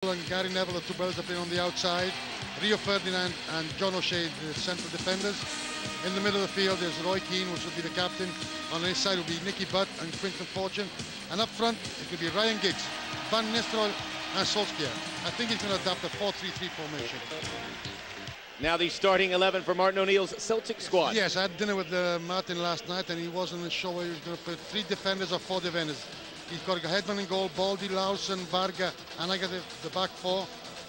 And Gary Neville, the two brothers, are playing on the outside. Rio Ferdinand and John O'Shea, the central defenders. In the middle of the field, there's Roy Keane, which will be the captain. On his side will be Nicky Butt and Quinton Fortune. And up front, it will be Ryan Giggs, Van Nistelrooy and Solskjaer. I think he's going to adapt a 4-3-3 formation. Now the starting 11 for Martin O'Neill's Celtic squad. Yes, I had dinner with Martin last night, and he wasn't sure whether he was going to put 3 defenders or 4 defenders. He's got a Headman in goal, Baldy, Laursen, Varga, and I got the back 4.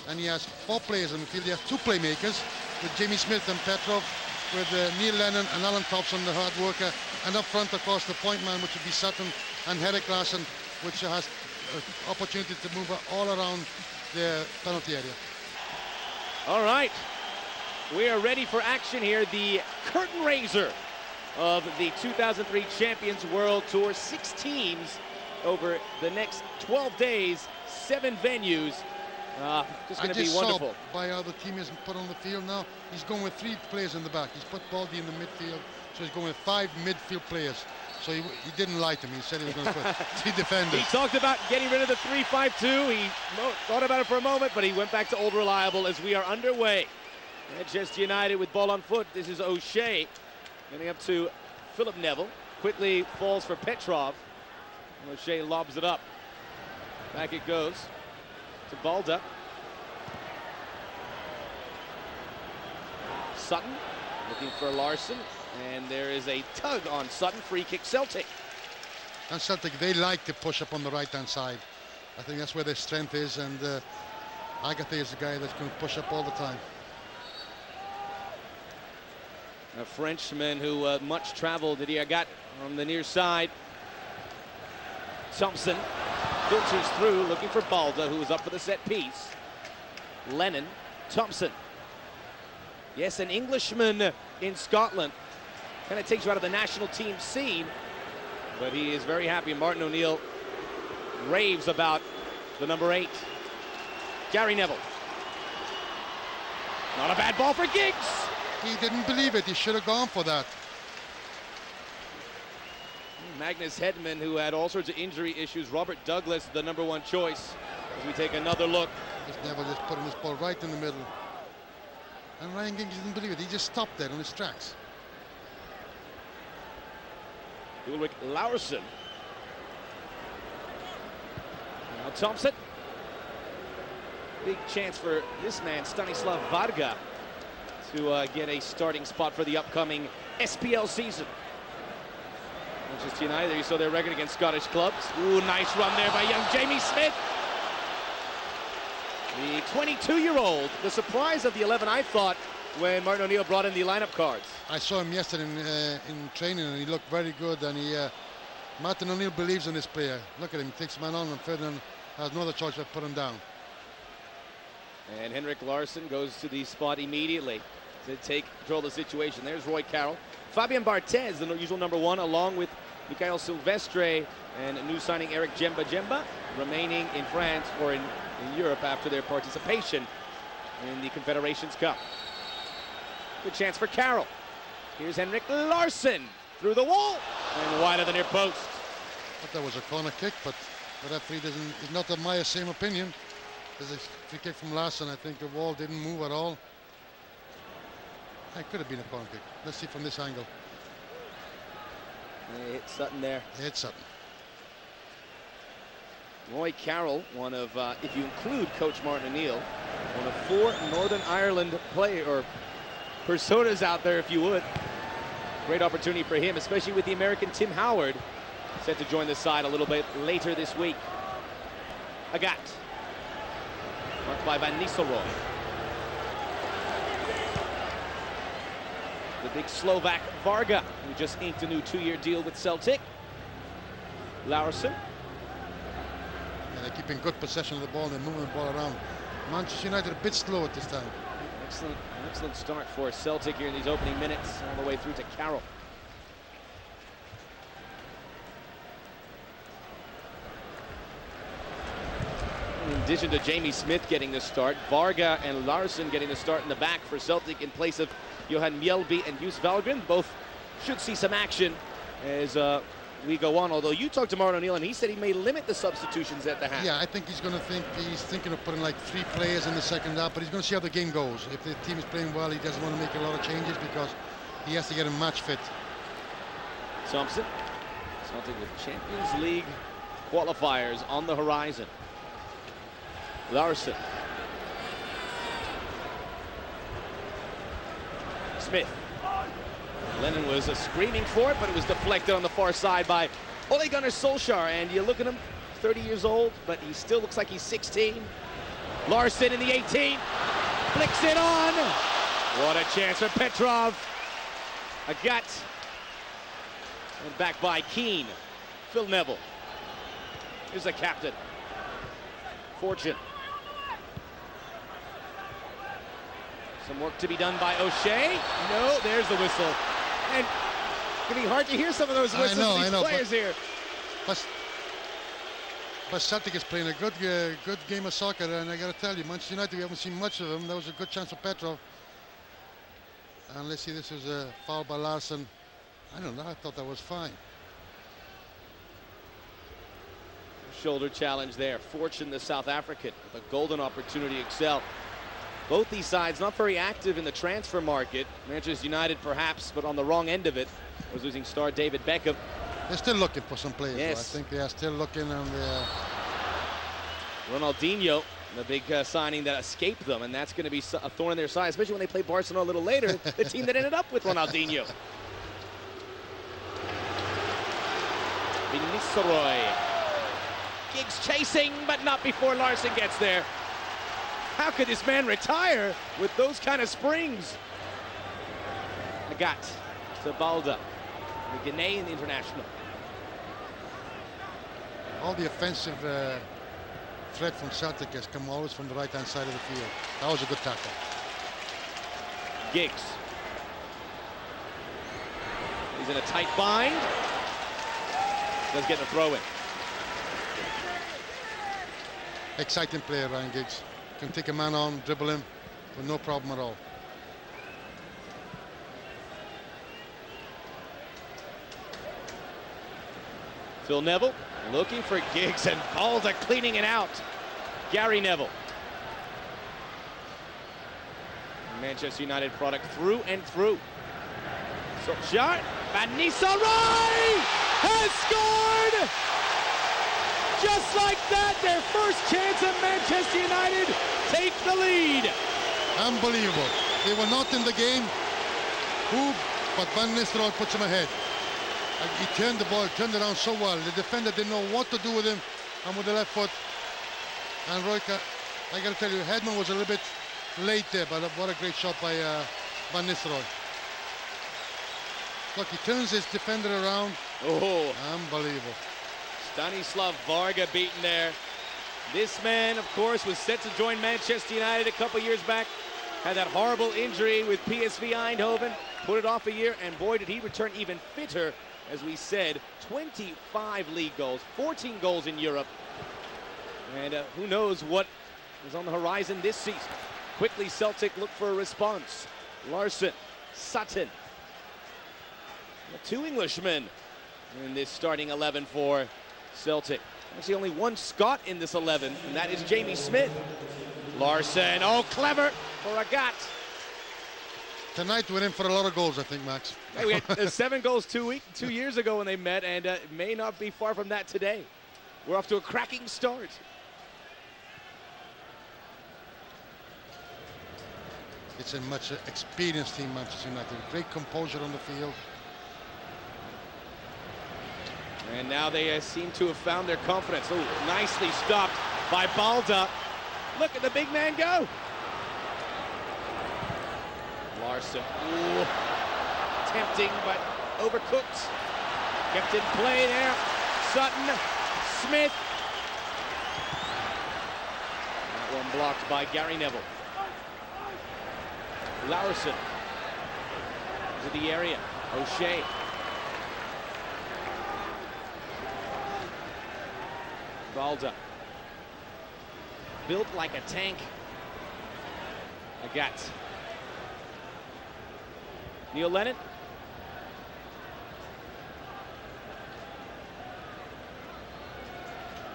And he has 4 players in the field. He has 2 playmakers with Jamie Smith and Petrov, with Neil Lennon and Alan Thompson, the hard worker. And up front, of course, the point man, which would be Sutton, and Henrik Larsson, which has opportunity to move all around the penalty area. All right, we are ready for action here. The curtain raiser of the 2003 Champions World Tour. 6 teams over the next 12 days, 7 venues. Just going to be wonderful. Saw by how the team is put on the field now. He's going with 3 players in the back. He's put Baldy in the midfield, so he's going with 5 midfield players. So he didn't lie to me. He said he was going to put 3 defenders. He talked about getting rid of the 3-5-2. He thought about it for a moment, but he went back to old reliable as we are underway. Manchester United with ball on foot. This is O'Shea getting up to Philip Neville. Quickly falls for Petrov. O'Shea lobs it up. Back it goes to Balda. Sutton looking for Larsson, and there is a tug on Sutton. Free kick Celtic. And Celtic, they like to push up on the right-hand side. I think that's where their strength is, and Agathe is the guy that's going to push up all the time. A Frenchman who much traveled, Didier Agathe on the near side. Thompson filters through, looking for Balda, who is up for the set piece. Lennon, Thompson. Yes, an Englishman in Scotland. Kind of takes you out of the national team scene, but he is very happy. Martin O'Neill raves about the number 8. Gary Neville. Not a bad ball for Giggs. He didn't believe it. He should have gone for that. Magnus Hedman, who had all sorts of injury issues. Robert Douglas, the number 1 choice. As we take another look. Neville just putting his ball right in the middle. And Ryan Giggs didn't believe it. He just stopped there on his tracks. Ulrich Laursen. Now Thompson. Big chance for this man, Stanislav Varga, to get a starting spot for the upcoming SPL season. Manchester United, there you saw their record against Scottish clubs. Ooh, nice run there by young Jamie Smith. The 22-year-old, the surprise of the 11, I thought, when Martin O'Neill brought in the lineup cards. I saw him yesterday in training, and he looked very good. And Martin O'Neill believes in this player. Look at him, he takes man on, and Ferdinand has no other choice but put him down. And Henrik Larsson goes to the spot immediately to take control of the situation. There's Roy Carroll. Fabian Barthez, the usual number 1, along with Mikhail Silvestre and a new signing Eric Jemba, remaining in France or in Europe after their participation in the Confederations Cup. Good chance for Carroll. Here's Henrik Larsson through the wall and wide of the near post. I thought that was a corner kick, but the referee is not of my same opinion. There's a free kick from Larsson. I think the wall didn't move at all. It could have been a corner kick. Let's see from this angle. They hit Sutton there. They hit Sutton. Roy Carroll, one of, if you include Coach Martin O'Neill, one of 4 Northern Ireland personas out there, if you would. Great opportunity for him, especially with the American Tim Howard set to join the side a little bit later this week. Agathe, marked by Van Nistelrooy. The big Slovak Varga, who just inked a new 2-year deal with Celtic. Laursen. Yeah, they're keeping good possession of the ball. They're moving the ball around. Manchester United a bit slow at this time. Excellent start for Celtic here in these opening minutes, all the way through to Carroll. In addition to Jamie Smith getting the start, Varga and Larsson getting the start in the back for Celtic in place of Johan Mjellby and Jus Valgren. Both should see some action as we go on. Although you talked to Martin O'Neill and he said he may limit the substitutions at the half. Yeah, I think he's thinking of putting like 3 players in the second half, but he's going to see how the game goes. If the team is playing well, he doesn't want to make a lot of changes because he has to get a match fit. Thompson, Celtic with Champions League qualifiers on the horizon. Larson. Smith. Lennon was screaming for it, but it was deflected on the far side by Ole Gunnar Solskjaer. And you look at him, 30 years old, but he still looks like he's 16. Larson in the 18, flicks it on. What a chance for Petrov. A gut. And back by Keane. Phil Neville. Here's the captain. Fortune. Some work to be done by O'Shea. No, there's the whistle. And it's going to be hard to hear some of those whistles of these players here. But Celtic is playing a good game of soccer, and I got to tell you, Manchester United, we haven't seen much of them. That was a good chance for Petrov. And let's see, this was a foul by Larson. I don't know, I thought that was fine. Shoulder challenge there. Fortune, the South African, with a golden opportunity to excel. Both these sides not very active in the transfer market. Manchester United perhaps, but on the wrong end of it. Was losing star David Beckham. They're still looking for some players. Yes. I think they are still looking on the... Ronaldinho, the big signing that escaped them, and that's going to be a thorn in their side, especially when they play Barcelona a little later, the team that ended up with Ronaldinho. Vinicius. Giggs chasing, but not before Larson gets there. How could this man retire with those kind of springs? Agat to Balda, the Ghanaian international. All the offensive threat from Celtic has come always from the right-hand side of the field. That was a good tackle. Giggs. He's in a tight bind. Does get the throw in. Exciting player, Ryan Giggs. Can take a man on, dribble him with no problem at all. Phil Neville looking for Giggs, and Balda cleaning it out. Gary Neville. Manchester United product through and through. Solskjaer, Van Nistelrooy has scored! Just like that, their first chance at Manchester United take the lead. Unbelievable. They were not in the game. But Van Nistelrooy puts him ahead. He turned the ball, turned it around so well. The defender didn't know what to do with him, and with the left foot. And Royka, I got to tell you, Hedman was a little bit late there, but what a great shot by Van Nistelrooy. Look, he turns his defender around. Oh, unbelievable. Stanislav Varga beaten there. This man, of course, was set to join Manchester United a couple years back. Had that horrible injury with PSV Eindhoven. Put it off a year, and boy, did he return even fitter. As we said, 25 league goals, 14 goals in Europe. And who knows what is on the horizon this season. Quickly, Celtic look for a response. Larson, Sutton. 2 Englishmen in this starting 11 for Celtic. Actually, only 1 Scot in this 11, and that is Jamie Smith. Larson, oh, clever for Agat. Tonight we're in for a lot of goals, I think, Max. Hey, we had 7 goals 2 years ago when they met, and it may not be far from that today. We're off to a cracking start. It's a much experienced team, Manchester United. Great composure on the field. And now they seem to have found their confidence. Oh, nicely stopped by Balda. Look at the big man go. Larson, ooh, tempting, but overcooked. Kept in play there. Sutton, Smith. That one blocked by Gary Neville. Larson to the area. O'Shea. Balda. Built like a tank. Agat. Neil Lennon.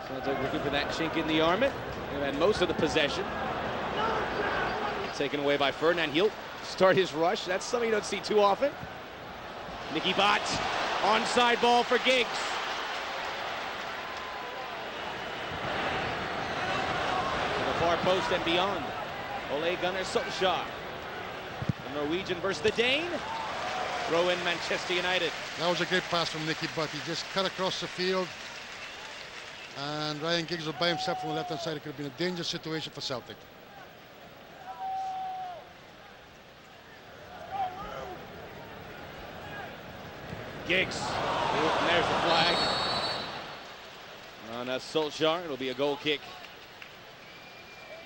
Celtic looking for that chink in the armor. They've had most of the possession. Taken away by Ferdinand. He'll start his rush. That's something you don't see too often. Nicky Butt, onside ball for Giggs. To the far post and beyond. Ole Gunnar Solskjaer. The Norwegian versus the Dane. Throw in Manchester United. That was a great pass from Nicky Butt. He just cut across the field. And Ryan Giggs was by himself from the left-hand side. It could have been a dangerous situation for Celtic. Giggs. And there's the flag. On Solskjaer, it'll be a goal kick.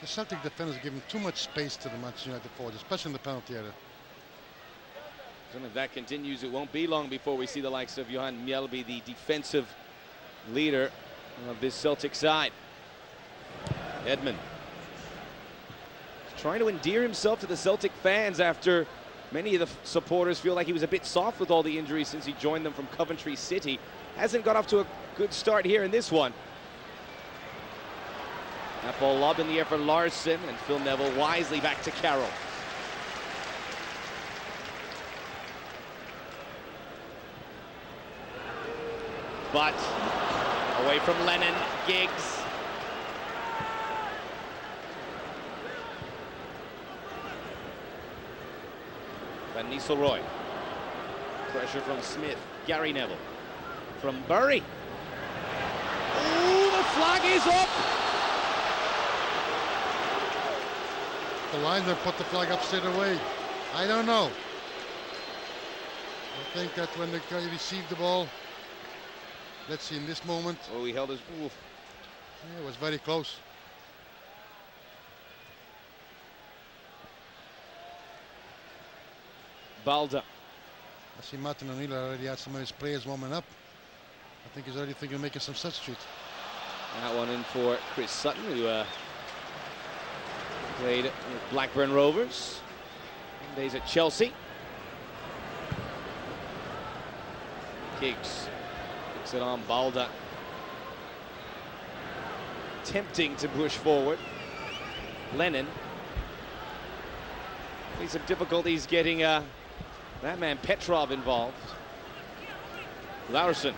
The Celtic defenders are giving too much space to the Manchester United forwards, especially in the penalty area. And if that continues, it won't be long before we see the likes of Johan Mjällby, the defensive leader of this Celtic side. Edmund trying to endear himself to the Celtic fans after many of the supporters feel like he was a bit soft with all the injuries since he joined them from Coventry City. Hasn't got off to a good start here in this one. That ball lobbed in the air for Larsson, and Phil Neville wisely back to Carroll. But away from Lennon, Giggs. Van Nistelrooy. Pressure from Smith. Gary Neville. From Bury. Ooh, the flag is up! The linesman put the flag up straight away. I don't know. I think that when the guy received the ball, let's see, in this moment. Oh, he held his. Oof. Yeah, it was very close. Balda. I see Martin O'Neill already had some of his players warming up. I think he's already thinking of making some substitutes. That one in for Chris Sutton, who played with Blackburn Rovers. Days at Chelsea. Giggs kicks it on Balda. Tempting to push forward. Lennon. Need some difficulties getting that man Petrov involved. Larsson.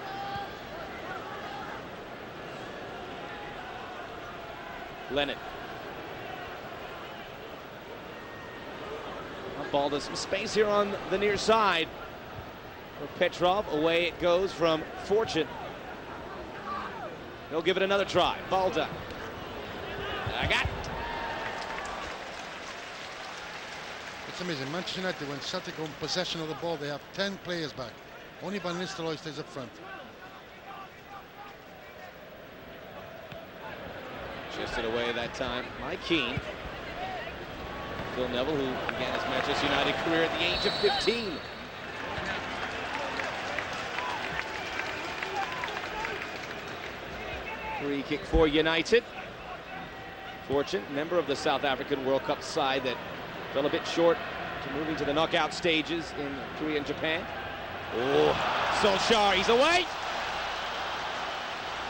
Lennon. Balda, some space here on the near side for Petrov. Away it goes from Fortune. He'll give it another try. Balda. Agat. It's amazing. Manchester United, when Celtic own possession of the ball, they have 10 players back. Only Van Nistelrooy stays up front. Chested away that time. Mike Keane. Phil Neville, who began his Manchester United career at the age of 15. Free kick for United. Fortune, member of the South African World Cup side that fell a bit short to moving to the knockout stages in Korea and Japan. Oh, Solskjaer, he's away.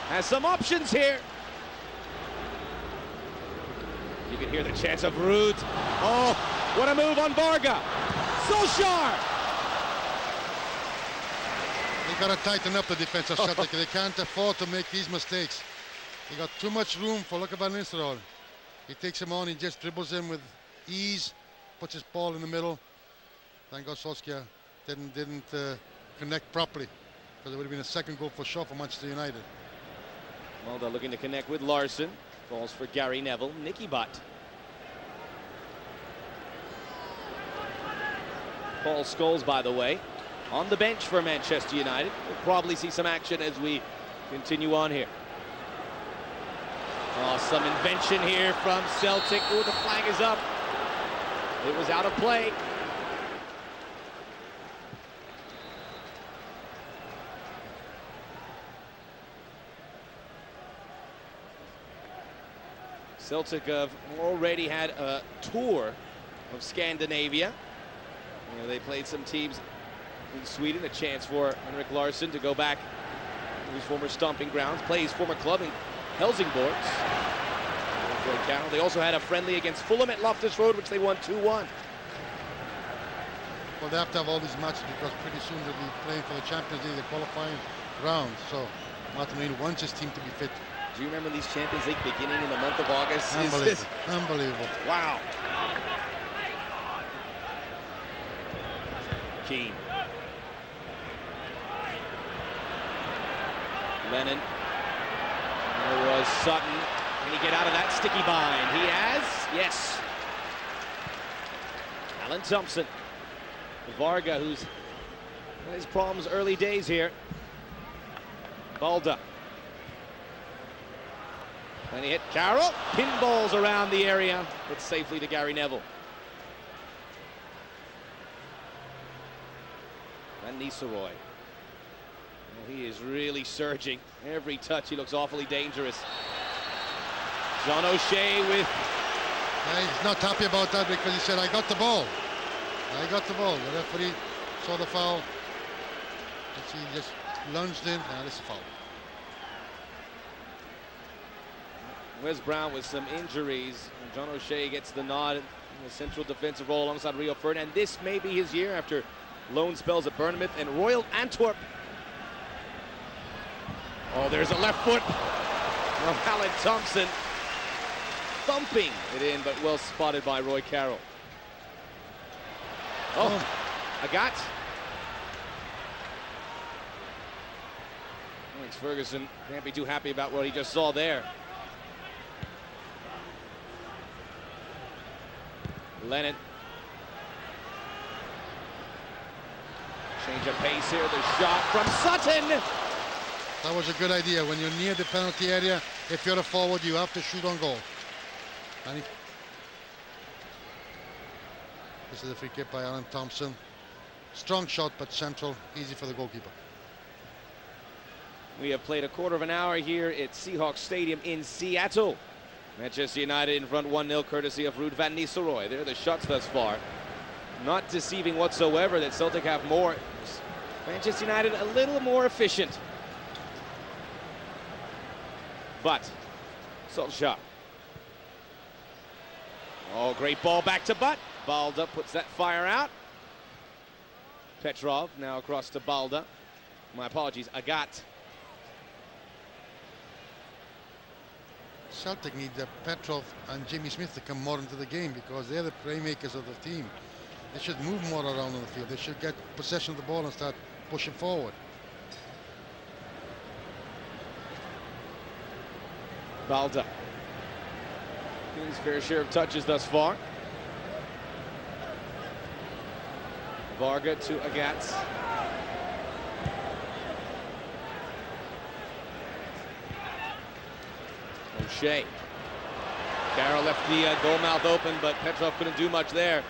Has some options here. You can hear the chants of Ruud. Oh, what a move on Varga. Solskjaer. They got to tighten up the defense of Celtic. They can't afford to make these mistakes. They got too much room for, look at Van Nistelrooy. He takes him on, he just dribbles him with ease, puts his ball in the middle. Thank God Solskjaer didn't connect properly, because it would have been a second goal for sure for Manchester United. Mulder looking to connect with Larsson. Falls for Gary Neville. Nicky Butt. Paul Scholes, by the way, on the bench for Manchester United. We'll probably see some action as we continue on here. Oh, some invention here from Celtic. Oh, the flag is up. It was out of play. Celtic have already had a tour of Scandinavia. You know, they played some teams in Sweden. A chance for Henrik Larsson to go back to his former stomping grounds, play his former club in Helsingborgs. Roy Carroll. They also had a friendly against Fulham at Loftus Road, which they won 2-1. Well, they have to have all these matches because pretty soon they'll be playing for the Champions League, the qualifying round. So Martin O'Neill wants his team to be fit. Do you remember these Champions League beginning in the month of August? Unbelievable. Unbelievable. Wow. Keane. Lennon. There was Sutton. Can he get out of that sticky bind? He has. Yes. Alan Thompson. Varga, who's had his problems early days here. Balda. And he hit Carroll. Pinballs around the area, but safely to Gary Neville. Van Nistelrooy. Well, he is really surging. Every touch, he looks awfully dangerous. John O'Shea with... He's not happy about that because he said, I got the ball. I got the ball. The referee saw the foul. He just lunged in, and it's a foul. Wes Brown with some injuries. John O'Shea gets the nod in the central defensive role alongside Rio Ferdinand. This may be his year after loan spells at Bournemouth and Royal Antwerp. Oh, there's a left foot of Alan Thompson. Thumping it in, but well spotted by Roy Carroll. Oh, Agat. Alex Ferguson can't be too happy about what he just saw there. Lennon. Change of pace here, the shot from Sutton. That was a good idea. When you're near the penalty area, if you're a forward, you have to shoot on goal. And this is a free kick by Alan Thompson. Strong shot, but central, easy for the goalkeeper. We have played a quarter of an hour here at Seahawks Stadium in Seattle. Manchester United in front 1-0, courtesy of Ruud van Nistelrooy. There are the shots thus far. Not deceiving whatsoever that Celtic have more. Manchester United a little more efficient. But Solskjaer. Oh, great ball back to Butt. Balda puts that fire out. Petrov now across to Balda. My apologies, Agat. Celtic need Petrov and Jimmy Smith to come more into the game because they're the playmakers of the team. They should move more around on the field. They should get possession of the ball and start pushing forward. Balda. His fair share of touches thus far. Varga to Agatz. O'Shea. Carroll left the goal mouth open, but Petrov couldn't do much there.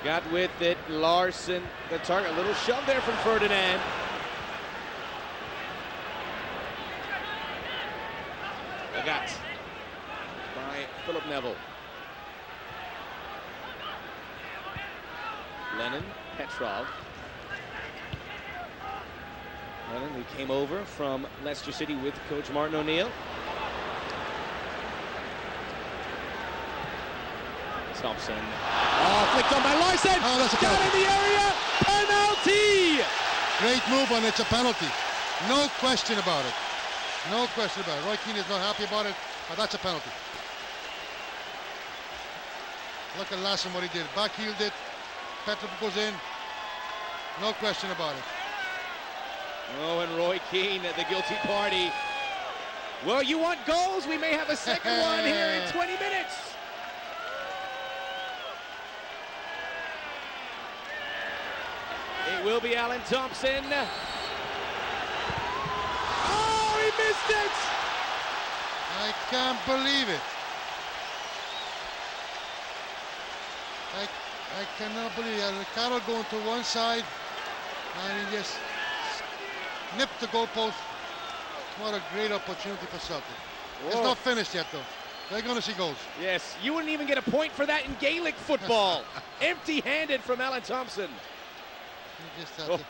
Got with it, Larson, the target. A little shove there from Ferdinand. Agatz by Philip Neville. Lennon, Petrov. Lennon, who came over from Leicester City with coach Martin O'Neill. Thompson. Oh, flicked on by Larson. Oh, that's a Down penalty. in the area. Penalty. Great move, and it's a penalty. No question about it. No question about it. Roy Keane is not happy about it, but that's a penalty. Look at Larson, what he did. Back-heeled it. Petrov goes in. No question about it. Oh, and Roy Keane at the guilty party. Well, you want goals? We may have a second one here in 20 minutes. It will be Alan Thompson. Oh, he missed it! I can't believe it. I cannot believe it. Carroll going to one side, and he just nipped the goalpost. What a great opportunity for Celtic. Whoa. It's not finished yet, though. They're going to see goals. Yes, you wouldn't even get a point for that in Gaelic football. Empty-handed from Alan Thompson. He just had to...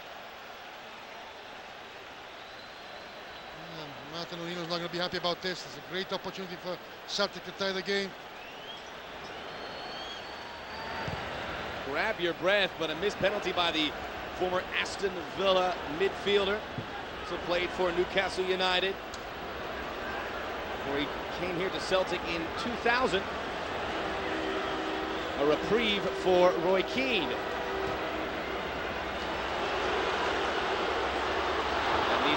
Nathan O'Neill's not going to be happy about this. It's a great opportunity for Celtic to tie the game. Grab your breath, but a missed penalty by the former Aston Villa midfielder. So played for Newcastle United, where he came here to Celtic in 2000. A reprieve for Roy Keane.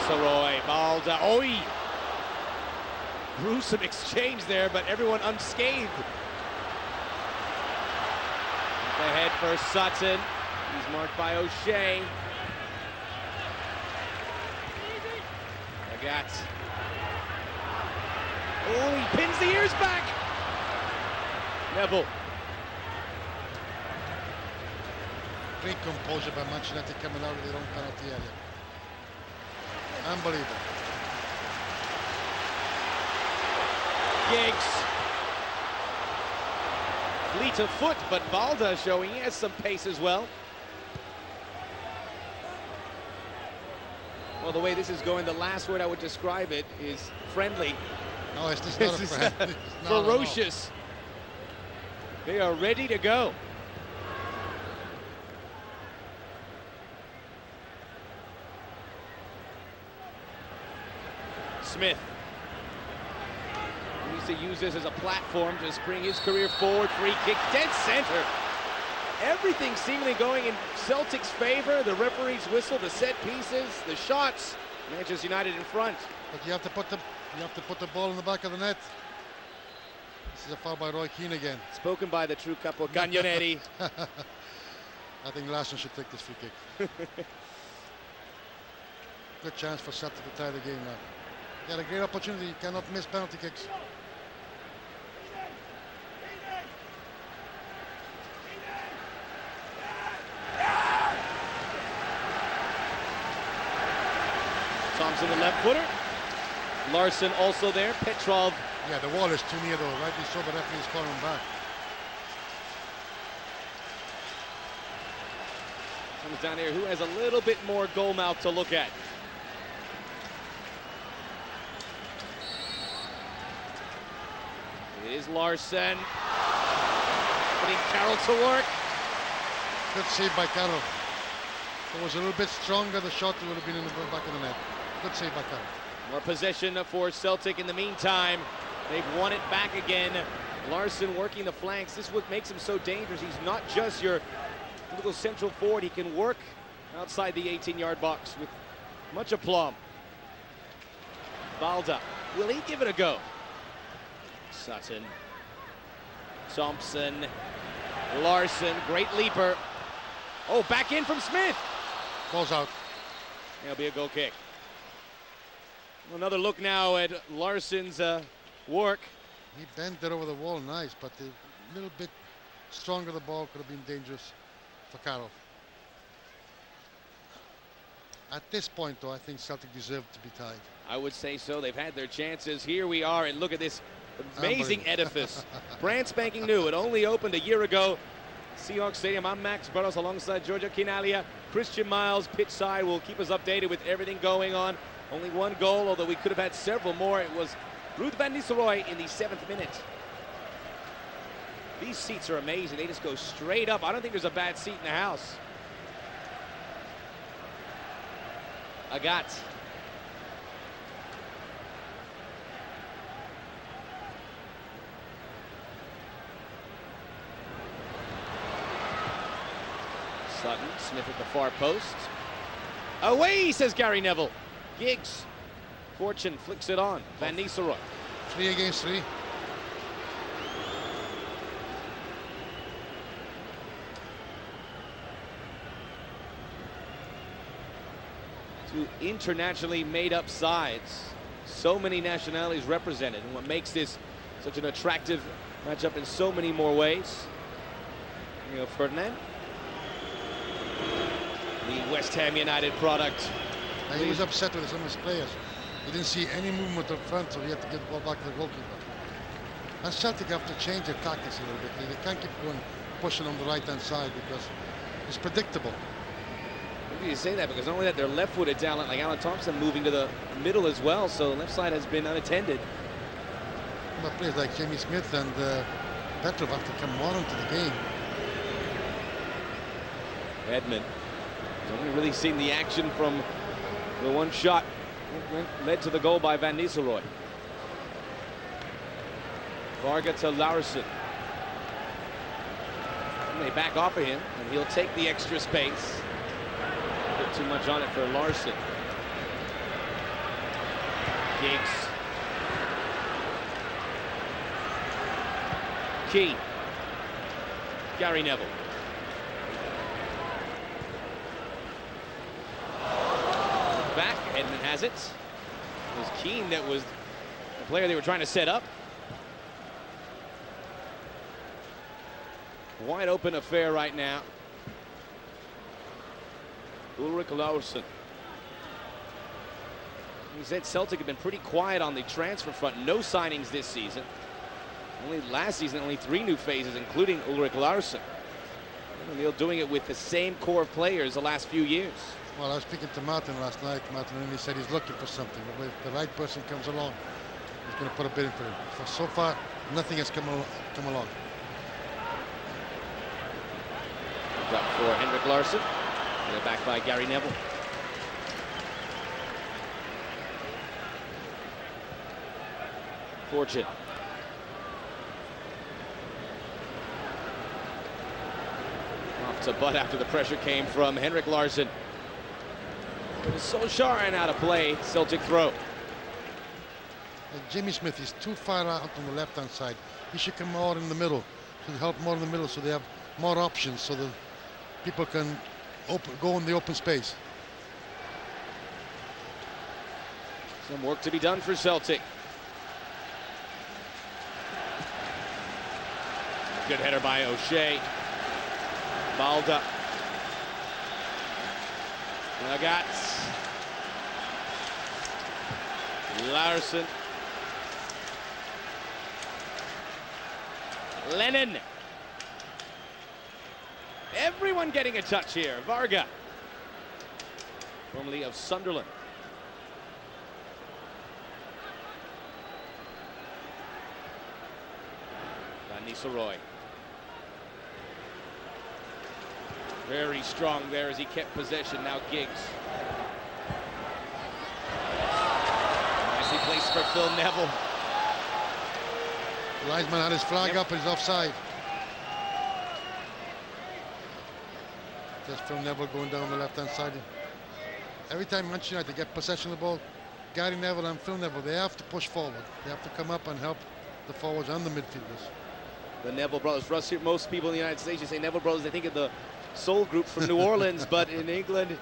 Roy, Balda, oi! Gruesome exchange there, but everyone unscathed. The head for Sutton. He's marked by O'Shea. Agat. Oh, he pins the ears back. Neville. Great composure by Manchester United coming out of their own penalty area. Unbelievable. Giggs. Fleet of foot, but Balda showing he has some pace as well. Well, the way this is going, the last word I would describe it is friendly. No, it's just not a friendly. Ferocious. They are ready to go. Smith needs to use this as a platform to spring his career forward. Free kick, dead center. Everything seemingly going in Celtic's favor. The referee's whistle, the set pieces, the shots. Manchester United in front. But you have to put the ball in the back of the net. This is a foul by Roy Keane again. Spoken by the true capo Cagnonetti. I think Larson should take this free kick. Good chance for Celtic to tie the game now. Got a great opportunity. You cannot miss penalty kicks. Thompson, the left footer. Larson also there. Petrov. Yeah, the wall is too near though. Rightly so, but referee's calling him back. Comes down here. Who has a little bit more goal mouth to look at? It is Larson. Putting Carroll to work. Good save by Carroll. If it was a little bit stronger, the shot would have been in the back of the net. Good save by Carroll. More possession for Celtic in the meantime. They've won it back again. Larson working the flanks. This is what makes him so dangerous. He's not just your little central forward. He can work outside the 18-yard box with much aplomb. Balda. Will he give it a go? Sutton. Thompson. Larson. Great leaper. Oh, back in from Smith. Ball's out. That'll be a goal kick. Another look now at Larson's work. He bent it over the wall, nice, but a little bit stronger the ball could have been dangerous for Carroll. At this point, though, I think Celtic deserved to be tied. I would say so. They've had their chances. Here we are, and look at this amazing edifice. Brand spanking new. It only opened a year ago. Seahawks Stadium. I'm Max Burrows alongside Giorgio Chinalia. Christian Miles, pitch side, will keep us updated with everything going on. Only one goal, although we could have had several more. It was Ruud van Nistelrooy in the 7th minute. These seats are amazing. They just go straight up. I don't think there's a bad seat in the house. Agat. Sutton, Smith at the far post. Away, says Gary Neville. Giggs. Fortune flicks it on. Van Nistelrooy. 3 against 3. Two internationally made up sides. So many nationalities represented, and what makes this such an attractive matchup in so many more ways. Rio Ferdinand. The West Ham United product. He was upset with some of his players. He didn't see any movement up front, so he had to get the ball back to the goalkeeper. And Celtic have to change their tactics a little bit. They can't keep going pushing on the right-hand side because it's predictable. You say that because not only that, their left-footed talent like Alan Thompson moving to the middle as well, so the left side has been unattended. But players like Jimmy Smith and Petrov have to come more into the game. Edmund has only really seen the action from the one shot led to the goal by Van Nistelrooy. Varga to Laursen. They back off of him, and he'll take the extra space. Bit too much on it for Laursen. Giggs. Key. Gary Neville. Back, Edmund has it. It was Keane that was the player they were trying to set up. Wide open affair right now. Ulrich Laursen. He said Celtic have been pretty quiet on the transfer front. No signings this season. Only last season, only 3 new phases, including Ulrich Laursen. And they're doing it with the same core of players the last few years. Well, I was speaking to Martin last night. Martin only said he's looking for something. But if the right person comes along, he's going to put a bid in for him. So far, nothing has come along. Up for Henrik Larsson. They're back by Gary Neville. Fortune. Off to Butt after the pressure came from Henrik Larsson. It was Solskjaer and out of play. Celtic throw. And Jimmy Smith is too far out on the left-hand side. He should come more in the middle. Should help more in the middle so they have more options so that people can go in the open space. Some work to be done for Celtic. Good header by O'Shea. Balda. Lagatz. Larsson. Lennon. Everyone getting a touch here. Varga, formerly of Sunderland. Van Nistelrooy. Very strong there as he kept possession. Now Giggs. Nicely placed for Phil Neville. Linesman had his flag up, he's offside. Just Phil Neville going down the left-hand side. Every time Manchester United get possession of the ball, Gary Neville and Phil Neville, they have to push forward. They have to come up and help the forwards and the midfielders. The Neville brothers. For us, most people in the United States, you say Neville brothers, they think of the Soul Group from New Orleans, but in England,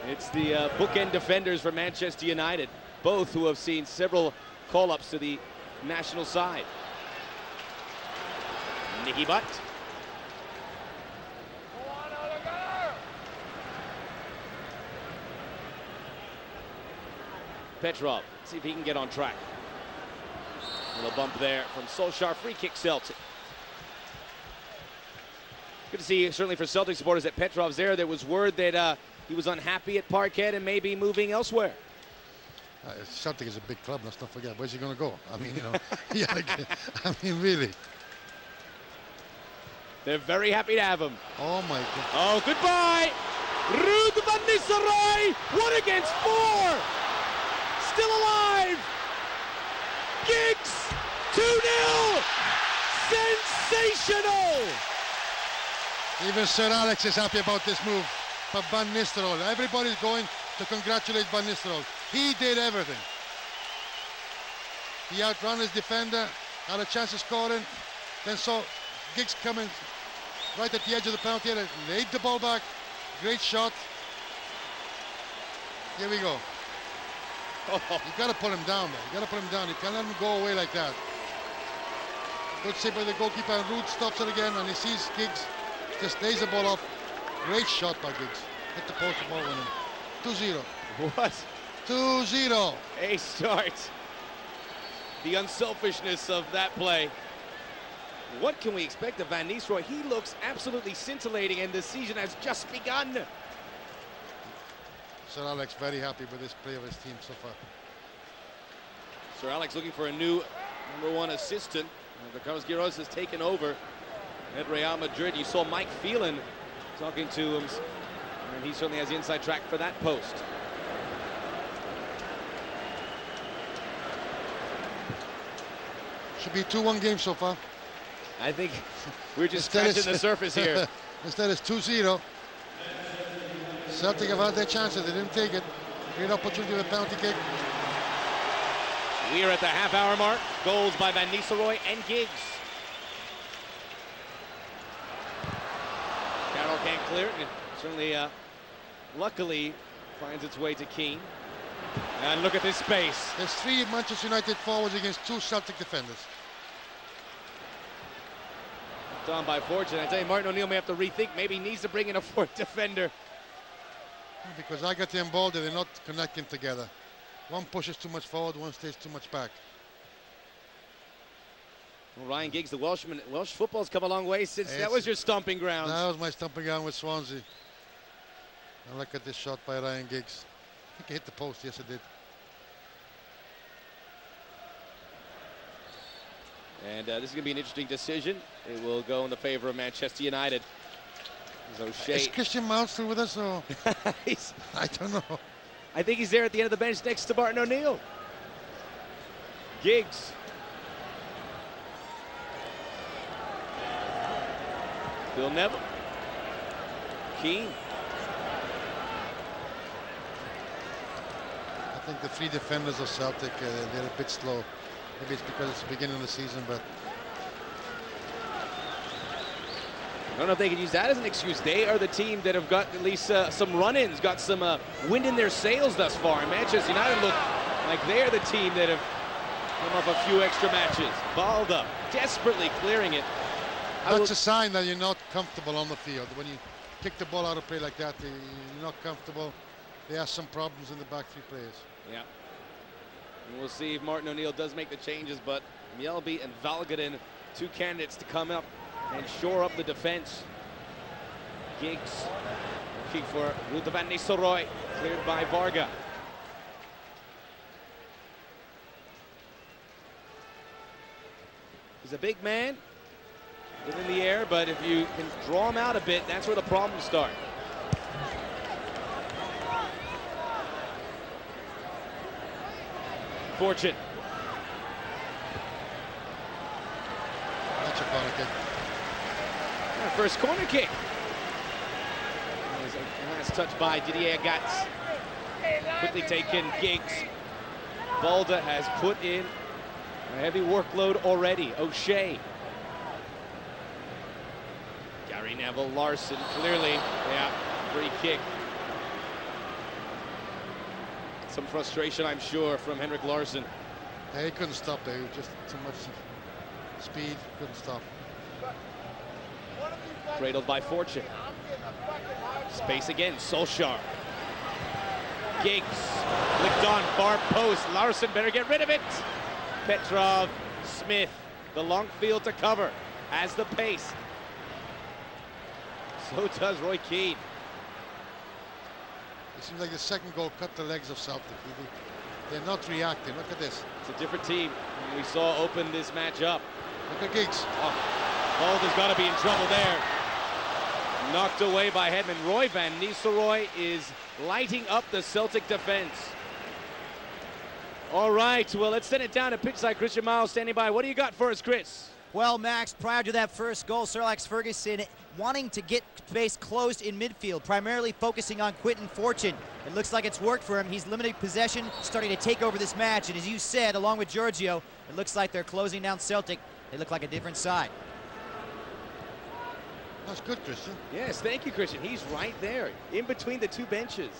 it's the bookend defenders for Manchester United, both who have seen several call-ups to the national side. Nicky Butt. Petrov, see if he can get on track. A little bump there from Solskjaer, free kick Celtic. Good to see, certainly for Celtic supporters, that Petrov's there. There was word that he was unhappy at Parkhead and maybe moving elsewhere. Celtic is a big club, let's not forget. Where's he going to go? I mean, you know, I mean, really. They're very happy to have him. Oh, my God. Oh, goodbye. Ruud van Nistelrooy, 1 against 4. Still alive. Giggs, 2-0. Sensational. Even Sir Alex is happy about this move. But Van Nistelrooy, everybody's going to congratulate Van Nistelrooy. He did everything. He outran his defender, had a chance of scoring, then saw Giggs coming right at the edge of the penalty area, laid the ball back, great shot. Here we go. You got to put him down there. You got to put him down. You can't let him go away like that. Good save by the goalkeeper, and Ruud stops it again, and he sees Giggs, just lays the ball off. Great shot by Giggs. Hit the post, the ball went in. 2-0. What? 2-0. A start. The unselfishness of that play. What can we expect of Van Nistelrooy? He looks absolutely scintillating, and the season has just begun. Sir Alex very happy with this play of his team so far. Sir Alex looking for a new #1 assistant. The Carlos Quiroz has taken over at Real Madrid. You saw Mike Phelan talking to him, and he certainly has the inside track for that post. Should be 2-1 game so far. I think we're just scratching the surface here. Instead it's 2-0. Celtic have had their chances, they didn't take it. Great opportunity with a penalty kick. We are at the half-hour mark. Goals by Van Nistelrooy and Giggs. Carroll can't clear it. It certainly, luckily, finds its way to Keane. And look at this space. There's 3 Manchester United forwards against 2 Celtic defenders. Done by Fortune. I tell you, Martin O'Neill may have to rethink. Maybe he needs to bring in a 4th defender. Because Agate and Baldy, they're not connecting together. One pushes too much forward, one stays too much back. Well, Ryan Giggs, the Welshman. Welsh football's come a long way since that was your stomping ground. That was my stomping ground with Swansea. And look at this shot by Ryan Giggs. I think he hit the post. Yes, it did. And this is going to be an interesting decision. It will go in the favor of Manchester United. Is Christian Mount still with us? Or? I don't know. I think he's there at the end of the bench next to Martin O'Neill. Giggs. Phil Neville. Keane. I think the 3 defenders of Celtic, they're a bit slow. Maybe it's because it's the beginning of the season, but I don't know if they can use that as an excuse. They are the team that have got at least some run-ins, got some wind in their sails thus far. And Manchester United look like they're the team that have come up a few extra matches. Balda desperately clearing it. That's a sign that you're not comfortable on the field. When you kick the ball out of play like that, you're not comfortable. They have some problems in the back 3 players. Yeah. And we'll see if Martin O'Neill does make the changes, but Mjällby and Valgaden, 2 candidates to come up and shore up the defense. Giggs looking for Ruud van Nistelrooy, cleared by Varga. He's a big man, good in the air, but if you can draw him out a bit, that's where the problems start. Fortune. That's a corner kick. First corner kick. Last touch by Didier Agatz. Quickly taken. Giggs. Balda has put in a heavy workload already. O'Shea. Gary Neville, Larson, clearly, yeah, free kick. Some frustration, I'm sure, from Henrik Larsson. Yeah, he couldn't stop there. He was just too much speed. Couldn't stop. Cradled by Fortune. Space again. Solskjaer. Giggs. Flicked on. Far post. Larsson better get rid of it. Petrov. Smith. The long field to cover. Has the pace. So does Roy Keane. It seems like the second goal cut the legs of Celtic. They're not reacting. Look at this. It's a different team we saw open this match up. Look at Giggs. Oh, Balda's got to be in trouble there. Knocked away by Hedman. Roy van Nistelrooy is lighting up the Celtic defense. All right, well, let's send it down to pitchside. Christian Miles standing by. What do you got for us, Chris? Well, Max, prior to that first goal, Sir Alex Ferguson wanting to get space closed in midfield, primarily focusing on Quinton Fortune. It looks like it's worked for him. He's limited possession, starting to take over this match. And as you said, along with Giorgio, it looks like they're closing down Celtic. They look like a different side. That's good, Christian. Yes, thank you, Christian. He's right there, in between the 2 benches.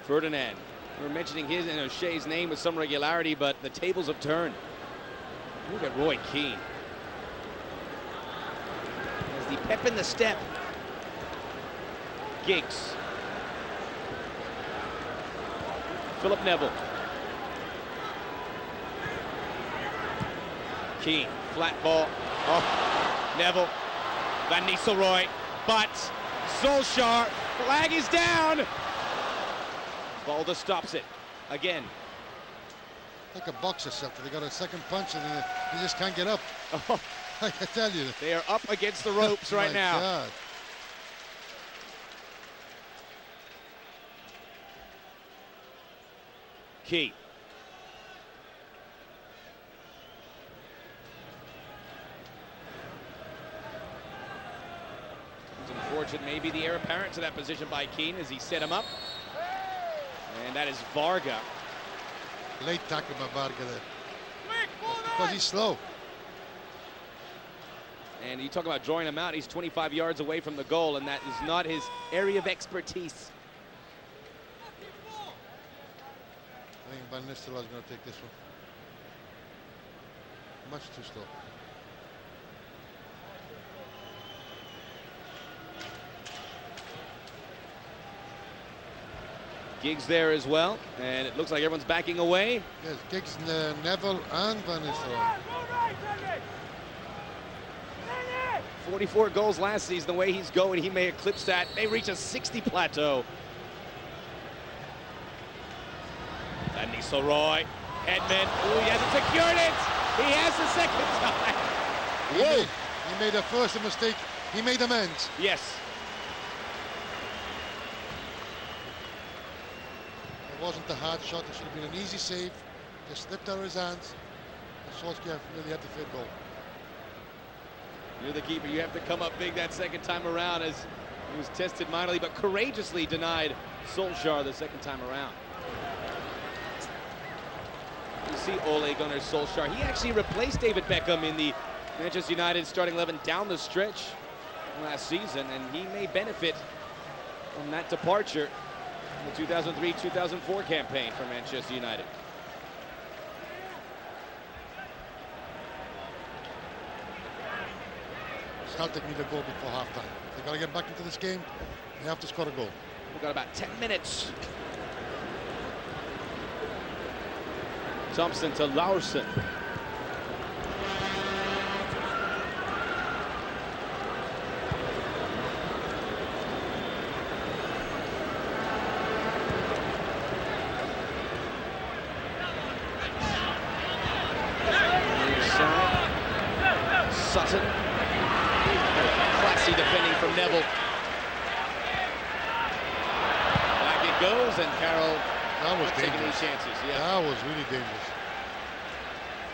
Ferdinand. We're mentioning his and O'Shea's name with some regularity, but the tables have turned. Look at Roy Keane. Has the pep in the step. Giggs. Philip Neville. Keane, flat ball. Oh, Neville. Van Nistelrooy, but Solskjaer, flag is down. Balda stops it again. Like a boxer, Celtic. They got a second punch and they just can't get up. Oh, I can tell you. they are up against the ropes right now. God. Key. It's unfortunate, maybe the heir apparent to that position by Keane as he set him up. And that is Varga. Late tackle by Varga there. Because he's slow. And you talk about drawing him out, he's 25 yards away from the goal, and that is not his area of expertise. I think Van Nistelrooy is going to take this one. Much too slow. Giggs there as well, and it looks like everyone's backing away. Yes, Giggs, Neville, and Van Nistelrooy. 44 goals last season. The way he's going, he may eclipse that. They reach a 60 plateau. Van Nistelrooy, Edmund. Ooh, he hasn't secured it. He has the second time. Whoa! He made a first mistake. He made amends. Yes. It wasn't a hard shot. It should have been an easy save. Just slipped out of his hands. And Solskjaer really had the third goal. You're the keeper. You have to come up big that second time around, as he was tested mightily, but courageously denied Solskjaer the second time around. You see Ole Gunnar Solskjaer. He actually replaced David Beckham in the Manchester United starting 11 down the stretch last season, and he may benefit from that departure in the 2003-2004 campaign for Manchester United. Celtic need a goal before halftime. They've got to get back into this game. They have to score a goal. We've got about 10 minutes. Thompson to Laursen. Sutton. Classy defending from Neville. Back it goes, and Carroll not taking any chances. Yeah. That was really dangerous.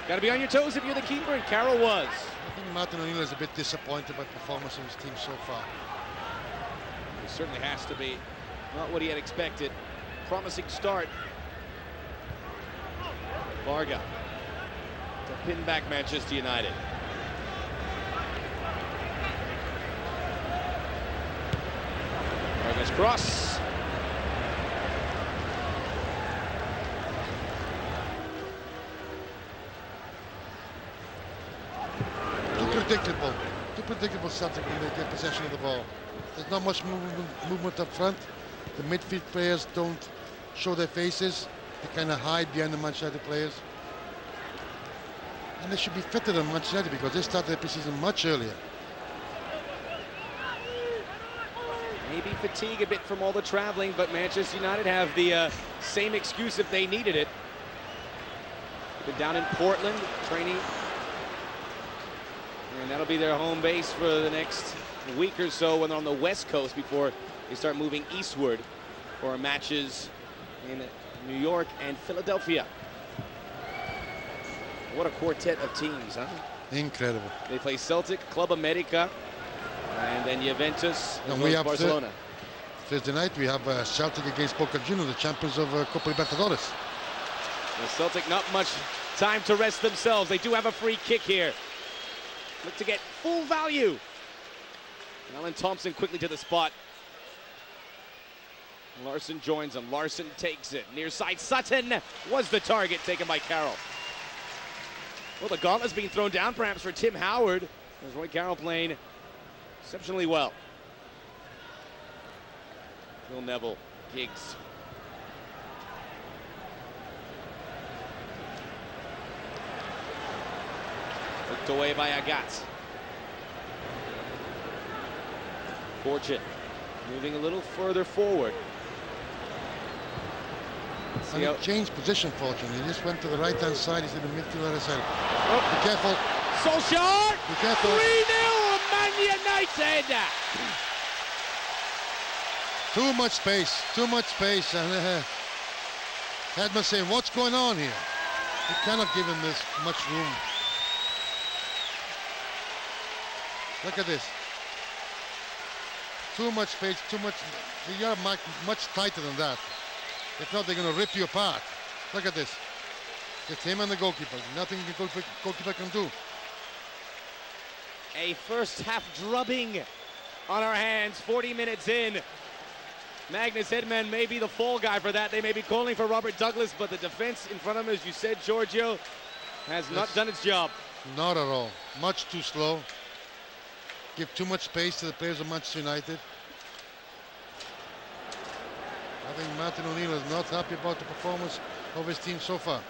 Got to be on your toes if you're the keeper, and Carroll was. I think Martin O'Neill is a bit disappointed by the performance of his team so far. He certainly has to be. Not what he had expected. Promising start. Varga to pin back Manchester United. Varga's cross. Too predictable Celtic when they get possession of the ball. There's not much movement up front. The midfield players don't show their faces. They kind of hide behind the Manchester United players. And they should be fitter than Manchester United because they started their preseason much earlier. Maybe fatigue a bit from all the traveling, but Manchester United have the same excuse if they needed it. Been down in Portland training, and that'll be their home base for the next week or so when they're on the West Coast before they start moving eastward for matches in New York and Philadelphia. What a quartet of teams, huh? Incredible. They play Celtic, Club America, and then Juventus, and we have Barcelona. Thursday night we have Celtic against Boca Juniors, the champions of Copa Libertadores. The Celtic not much time to rest themselves. They do have a free kick here. Look to get full value. Alan Thompson quickly to the spot. Laursen joins him. Laursen takes it. Near side, Sutton was the target taken by Carroll. Well, the gauntlet's being thrown down perhaps for Tim Howard. As Roy Carroll playing exceptionally well. Phil Neville, Giggs. Looked away by Agat. Fortune. moving a little further forward. And he changed position, fortunately. He just went to the right-hand side. He's in the midfield other side. Oh. Be careful. Solskjaer! Be careful. 3-0 Man United! Too much space. Too much space. And Hedman saying, what's going on here? You cannot give him this much room. Look at this. Too much space, too much. You're much tighter than that. If not, they're going to rip you apart. Look at this. It's him and the goalkeeper. Nothing the goalkeeper can do. A first half drubbing on our hands, 40 minutes in. Magnus Hedman may be the fall guy for that. They may be calling for Robert Douglas, but the defense in front of him, as you said, Giorgio, has not done its job. Not at all. Much too slow. Give too much space to the players of Manchester United. I think Martin O'Neill is not happy about the performance of his team so far.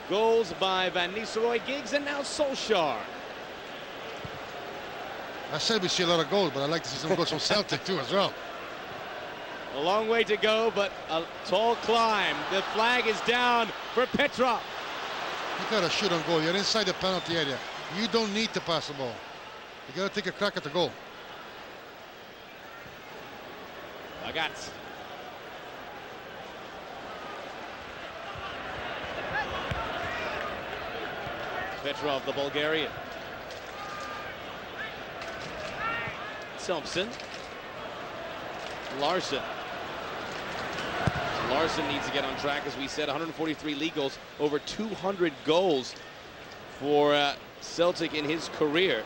Goals by Van Nistelrooy, Giggs, and now Solskjaer. I said we see a lot of goals, but I'd like to see some goals from Celtic too as well. A long way to go, but a tall climb. The flag is down for Petrov. You gotta shoot on goal. You're inside the penalty area. You don't need to pass the ball. You gotta take a crack at the goal. Bagats. Petrov, the Bulgarian. Thompson. Larson. Larson needs to get on track, as we said. 143 league goals, over 200 goals for Celtic in his career.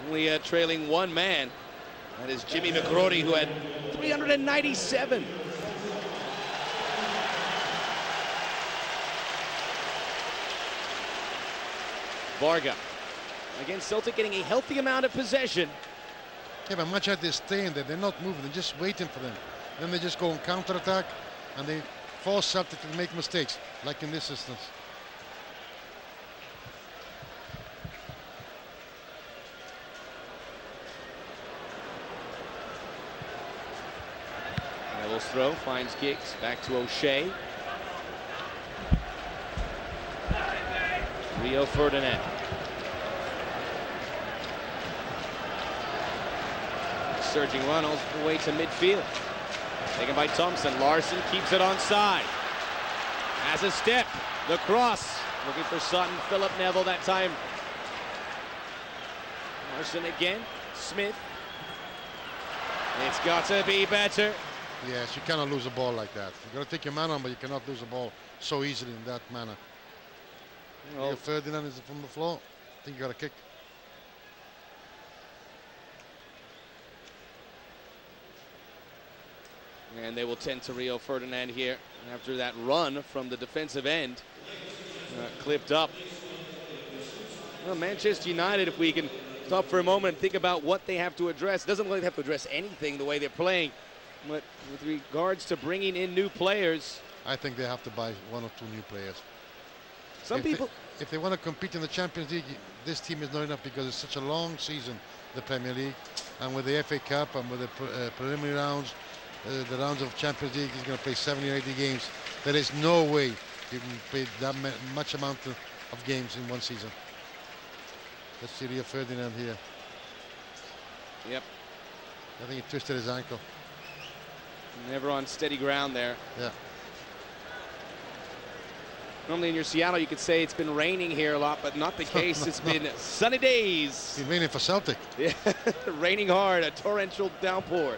Only trailing one man. That is Jimmy McGrory, who had 397. Varga. Again, Celtic getting a healthy amount of possession. Yeah, but much as they're staying there, they're not moving, they're just waiting for them. Then they just go on counter-attack, and they force Celtic to make mistakes, like in this instance. Neville's throw finds Giggs, back to O'Shea. Rio Ferdinand. Surging run all the way to midfield. Taken by Thompson. Larson keeps it onside. Has a step. The cross. Looking for Sutton. Philip Neville that time. Larson again. Smith. It's got to be better. Yes, you cannot lose a ball like that. You got to take your man on, but you cannot lose a ball so easily in that manner. Rio Ferdinand is from the floor. I think you got a kick. And they will tend to Rio Ferdinand here after that run from the defensive end. Clipped up. Well, Manchester United, if we can stop for a moment and think about what they have to address. It doesn't really have to address anything the way they're playing. But with regards to bringing in new players, I think they have to buy one or two new players. If they want to compete in the Champions League, this team is not enough because it's such a long season, the Premier League. And with the FA Cup and with the preliminary rounds, the rounds of Champions League, he's going to play 70 or 80 games. There is no way you can play that much amount of games in one season. Let's see Rio Ferdinand here. Yep. I think he twisted his ankle. Never on steady ground there. Yeah. Normally in your Seattle, you could say it's been raining here a lot, but not the case. It's been sunny days. It's been raining for Celtic. Yeah, raining hard, a torrential downpour.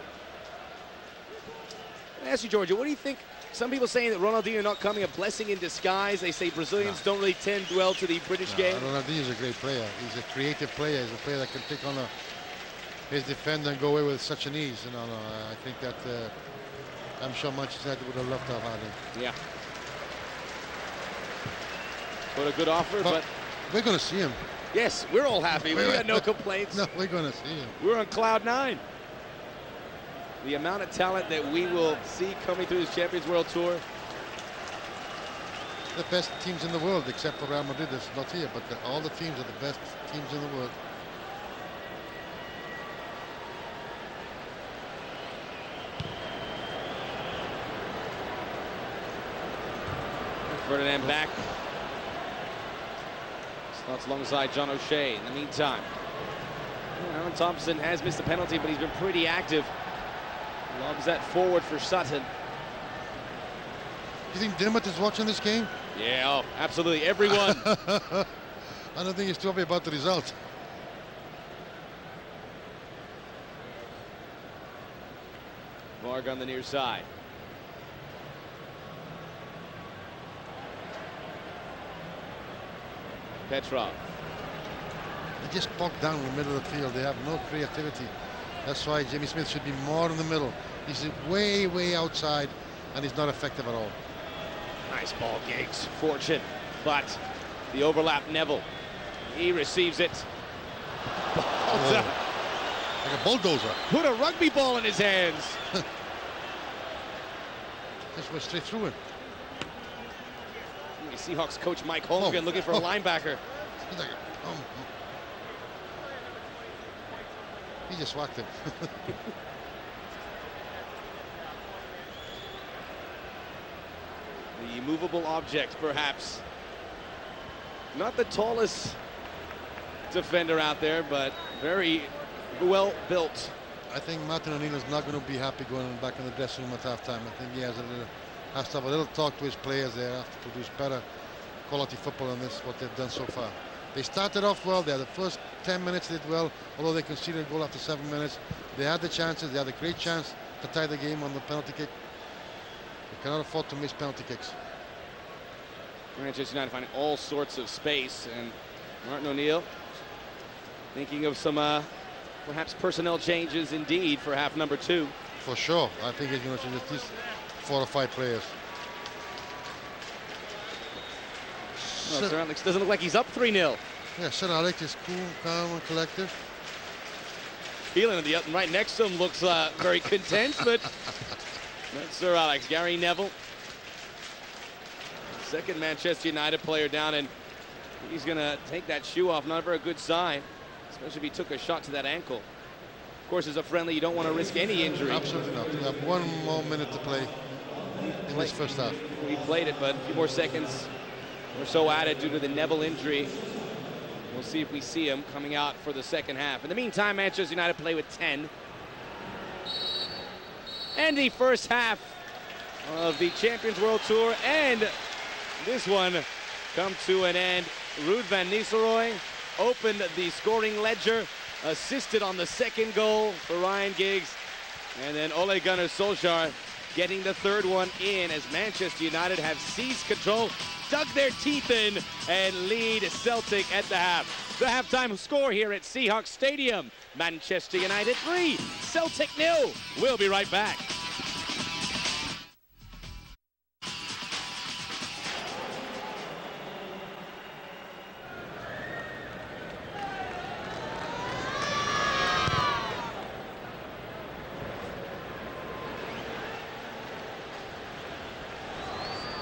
I ask you, Giorgio, what do you think? Some people saying that Ronaldinho not coming, a blessing in disguise. They say Brazilians don't really tend well to the British game. Ronaldinho is a great player. He's a creative player. He's a player that can take on his defender and go away with such an ease. I think that I'm sure Manchester United would have loved to have had him. Yeah. What a good offer, but we're going to see him. Yes, we're all happy. We got no complaints. No, we're going to see him. We're on cloud 9. The amount of talent that we will see coming through this Champions World Tour. The best teams in the world, except for Real Madrid, that's not here, but all the teams are the best teams in the world. Ferdinand back. Slots alongside John O'Shea in the meantime. Aaron Thompson has missed a penalty, but he's been pretty active. Lobs that forward for Sutton. You think Dinmont is watching this game? Yeah, oh, absolutely, everyone. I don't think he's too happy about the result. Varg on the near side. Petrov. They just bogged down in the middle of the field. They have no creativity. That's why Jimmy Smith should be more in the middle. He's way, way outside, and he's not effective at all. Nice ball, Giggs. Fortune, but the overlap, Neville. He receives it. Like a bulldozer. Put a rugby ball in his hands. Just went straight through him. Seahawks coach Mike Holmgren looking for a linebacker. He's like, he just whacked him. The movable object, perhaps. Not the tallest defender out there, but very well built. I think Martin O'Neill is not going to be happy going back in the dressing room at halftime. I think he has to have a little talk to his players there, have to produce better quality football than this, what they've done so far. They started off well there. The first 10 minutes they did well, although they conceded a goal after 7 minutes. They had the chances. They had a great chance to tie the game on the penalty kick. They cannot afford to miss penalty kicks. Manchester United finding all sorts of space, and Martin O'Neill thinking of some perhaps personnel changes indeed for half number 2. For sure. I think he's going to change at least 4 or 5 players. Well, Sir Alex doesn't look like he's up 3-0. Yeah, Sir Alex is cool, calm, and collective. Keelan right next to him looks very content, but that's Sir Alex. Gary Neville, second Manchester United player down, and he's going to take that shoe off. Not a very good sign, especially if he took a shot to that ankle. Of course, as a friendly, you don't want to risk any injury. Absolutely not. We have 1 more minute to play in this first half. We played it, but a few more seconds or so added due to the Neville injury. We'll see if we see him coming out for the second half. In the meantime, Manchester United play with 10. And the first half of the Champions World Tour, and this one come to an end. Ruud van Nistelrooy opened the scoring ledger, assisted on the second goal for Ryan Giggs, and then Ole Gunnar Solskjaer getting the third one in as Manchester United have seized control, dug their teeth in, and lead Celtic at the half. The halftime score here at Seahawks Stadium: Manchester United 3, Celtic 0. We'll be right back.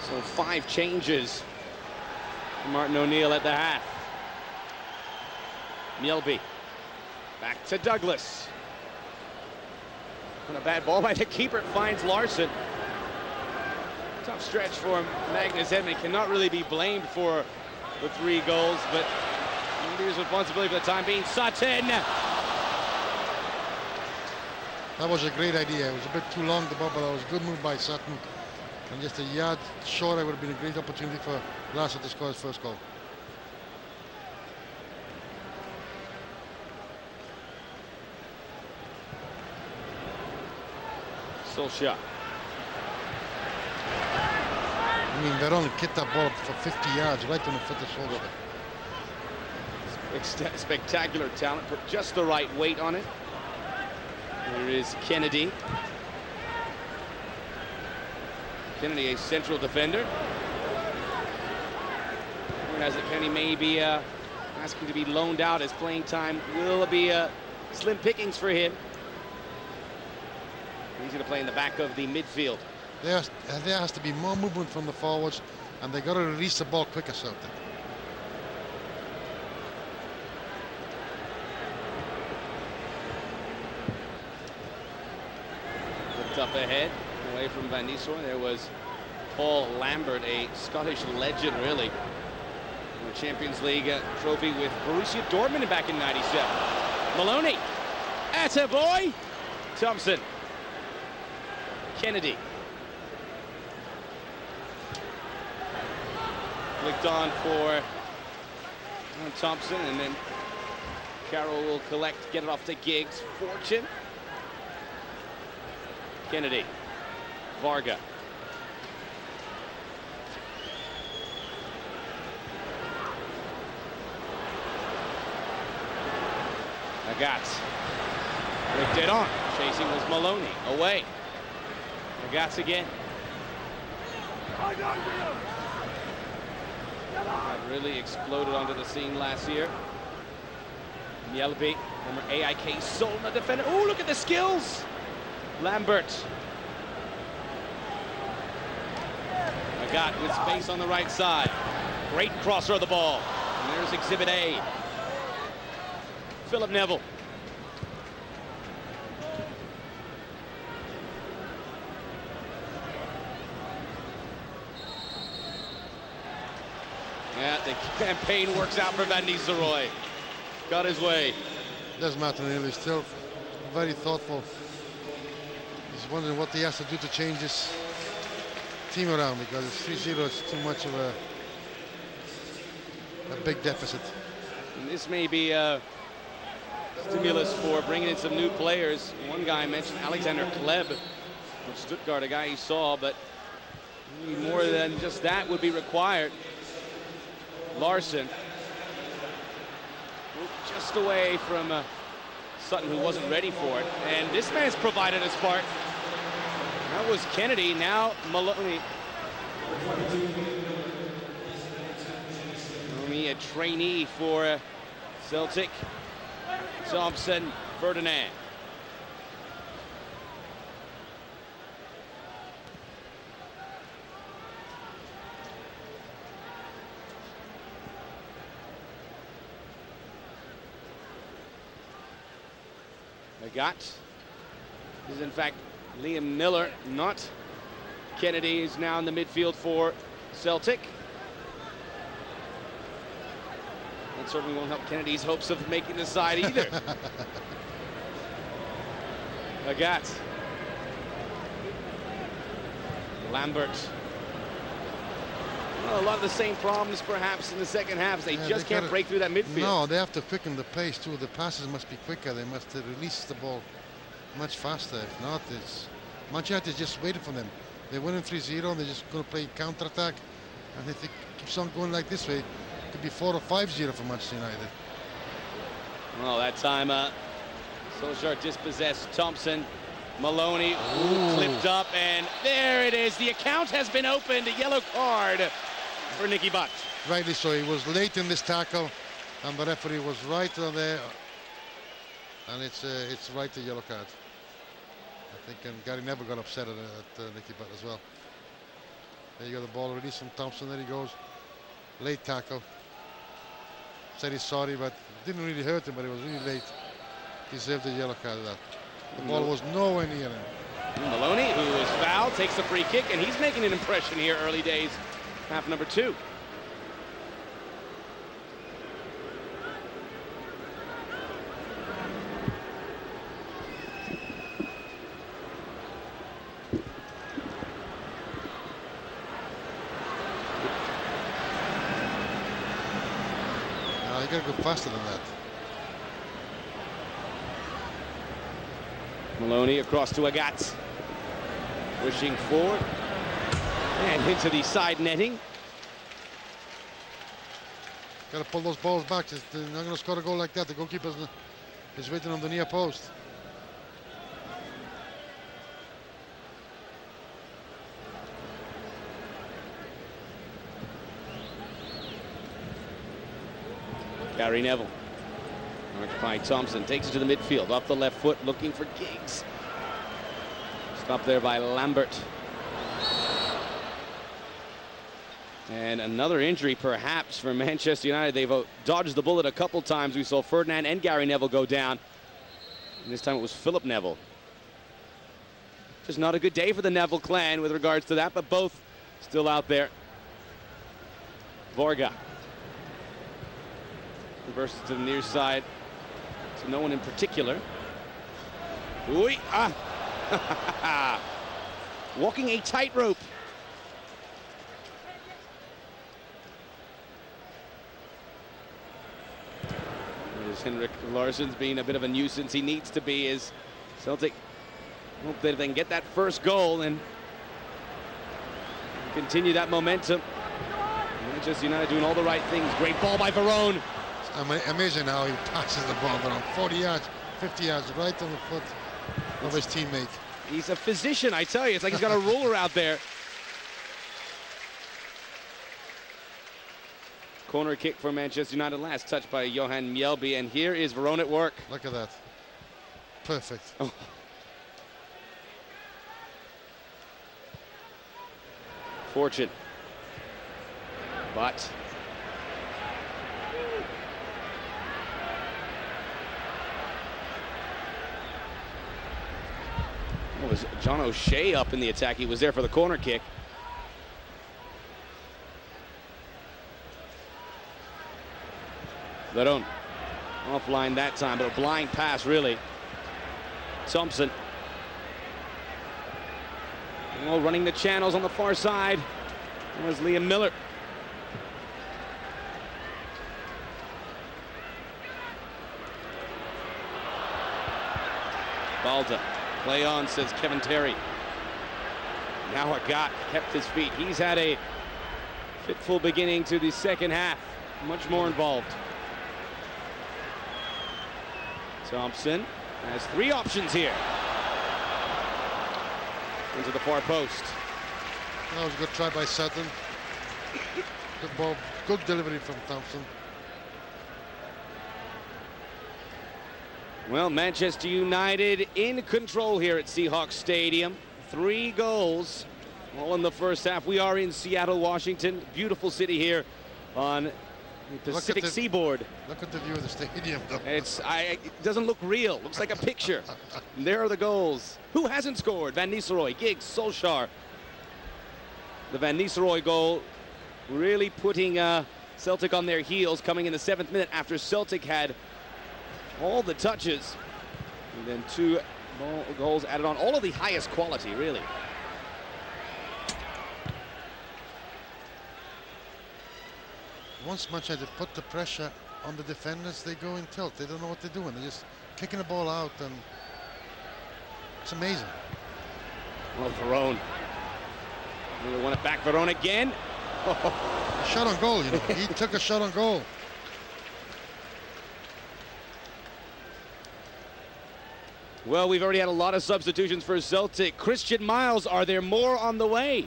So 5 changes for Martin O'Neill at the half. Mjällby back to Douglas. And a bad ball by the keeper. It finds Larson. Tough stretch for Magnus Edman. Cannot really be blamed for the 3 goals, but his responsibility for the time being. Sutton. That was a great idea. It was a bit too long, the ball, but it was a good move by Sutton. And just a yard short, it would have been a great opportunity for Larson to score his first goal. Solskjaer. I mean, Veron kicked that ball for 50 yards right on the foot of shoulder. Spectacular talent, put just the right weight on it. Here is Kennedy. Kennedy, a central defender. As it Kennedy may be asking to be loaned out as playing time will be slim pickings for him. He's going to play in the back of the midfield. There has to be more movement from the forwards, and they got to release the ball quicker, Celtic. Looked up ahead, away from Van Nistelrooy. There was Paul Lambert, a Scottish legend, really. The Champions League trophy with Borussia Dortmund back in '97. Maloney, atta boy. Thompson, Kennedy. Flicked on for Thompson, and then Carroll will collect, get it off to Giggs. Fortune. Kennedy. Varga. Agats. Flicked it on. Chasing was Maloney. Away. Agats again. That really exploded onto the scene last year. Mjällby, former AIK Solna defender. Oh, look at the skills! Lambert. Agat with space on the right side. Great crosser of the ball. And there's Exhibit A. Philip Neville. Yeah, the campaign works out for Van Nistelrooy. Got his way. There's Martinelli, still very thoughtful. He's wondering what he has to do to change his team around, because 3-0 is too much of a big deficit. And this may be a stimulus for bringing in some new players. One guy mentioned Alexander Kleb from Stuttgart, a guy he saw, but more than just that would be required. Larson, just away from Sutton, who wasn't ready for it. And this man's provided a spark. That was Kennedy, now Maloney. Maloney, a trainee for Celtic. Thompson, Ferdinand. Agat is in fact Liam Miller, not Kennedy, is now in the midfield for Celtic. That certainly won't help Kennedy's hopes of making the side either. Agat. Lambert. Well, a lot of the same problems perhaps in the second half. They just can't break through that midfield. No, they have to quicken the pace too. The passes must be quicker. They must release the ball much faster. If not, it's Manchester United just waiting for them. They're winning 3-0 and they're just going to play counter-attack. And if it keeps on going like this way, it could be 4 or 5-0 for Manchester United. Well, that time Solskjaer dispossessed Thompson. Maloney, ooh, clipped up, and there it is. The account has been opened. A yellow card for Nicky Butt. Rightly so. He was late in this tackle, and the referee was right on there. And it's right to yellow card. I think, and Gary Neville got upset at Nicky Butt as well. There you go, the ball released from Thompson. There he goes. Late tackle. Said he's sorry, but it didn't really hurt him, but it was really late. Deserved a yellow card of that. The ball was nowhere near him. Maloney, who was fouled, takes the free kick, and he's making an impression here early days. Half number 2. You gotta go faster than that. Maloney across to Agat. Pushing forward. And into the side netting. Gotta pull those balls back. They're not gonna score a goal like that. The goalkeeper is waiting on the near post. Gary Neville. Marked by Thompson, takes it to the midfield, off the left foot, looking for Giggs. Stopped there by Lambert. And another injury perhaps for Manchester United. They've dodged the bullet a couple times. We saw Ferdinand and Gary Neville go down. And this time it was Philip Neville. Just not a good day for the Neville clan with regards to that, but both Still out there. Varga. Reverses to the near side. So no one in particular. Ooh, ah. Walking a tightrope. Henrik Larsson's being a bit of a nuisance. He needs to be, as Celtic hope that they can get that first goal and continue that momentum. Manchester United doing all the right things. Great ball by Verone. It's amazing how he passes the ball around 40 yards, 50 yards, right on the foot of his teammate. He's a physician, I tell you. It's like he's got a ruler out there. Corner kick for Manchester United, last touch by Johan Mjällby, and here is Verone at work. Look at that. Perfect. Oh. Fortune. But it was John O'Shea up in the attack. He was there for the corner kick. Verone offline that time, but a blind pass, really. Thompson. Oh, running the channels on the far side was Liam Miller. Balda. Play on, says Kevin Terry. Now Agat kept his feet. He's had a fitful beginning to the second half. Much more involved. Thompson has three options here. Into the far post. That was a good try by Sutton. Good ball, good delivery from Thompson. Well, Manchester United in control here at Seahawks Stadium. 3 goals, all in the first half. We are in Seattle, Washington. Beautiful city here on the Pacific Seaboard. Look at the view of the stadium, though. It doesn't look real. Looks like a picture. And there are the goals. Who hasn't scored? Van Nistelrooy, Giggs, Solskjaer. The Van Nistelrooy goal really putting Celtic on their heels, coming in the 7th minute after Celtic had all the touches. And then 2 goals added on. All of the highest quality, really. Once Manchester put the pressure on the defenders, they go in tilt. They don't know what they're doing. They're just kicking the ball out, and it's amazing. Well, Verone. They want it back. Verone again. A shot on goal, you know. He took a shot on goal. Well, we've already had a lot of substitutions for Celtic. Christian Miles, are there more on the way?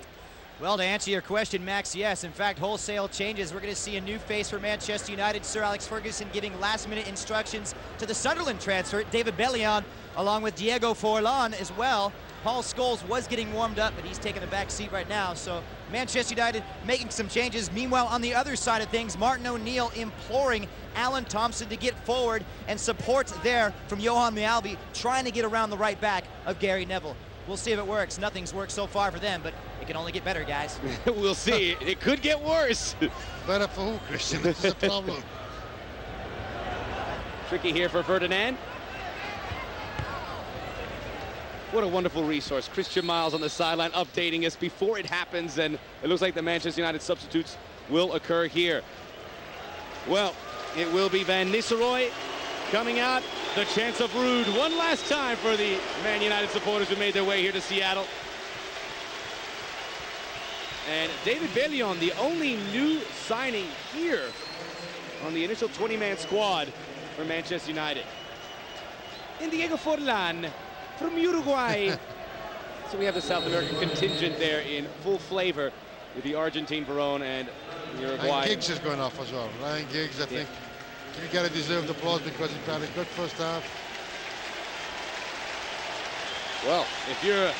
Well, to answer your question, Max, yes. In fact, wholesale changes. We're going to see a new face for Manchester United. Sir Alex Ferguson giving last-minute instructions to the Sunderland transfer, David Bellion, along with Diego Forlan as well. Paul Scholes was getting warmed up, but he's taking the back seat right now. So Manchester United making some changes. Meanwhile, on the other side of things, Martin O'Neill imploring Alan Thompson to get forward, and support there from Johan Mjällby, trying to get around the right back of Gary Neville. We'll see if it works. Nothing's worked so far for them, but it can only get better, guys. We'll see. It could get worse. Better for who, Christian? This is a problem. Tricky here for Ferdinand. What a wonderful resource. Christian Miles on the sideline updating us before it happens, and it looks like the Manchester United substitutes will occur here. Well, it will be Van Nistelrooy coming out. The chance of Ruud one last time for the Man United supporters who made their way here to Seattle. And David Bellion, the only new signing here on the initial 20-man squad for Manchester United. And Diego Forlan from Uruguay. So we have the South American contingent there in full flavor with the Argentine Verone and Uruguay. Ryan Giggs is going off as well. Ryan Giggs, I think, you got to deserve the applause because he had a good first half. Well, if you're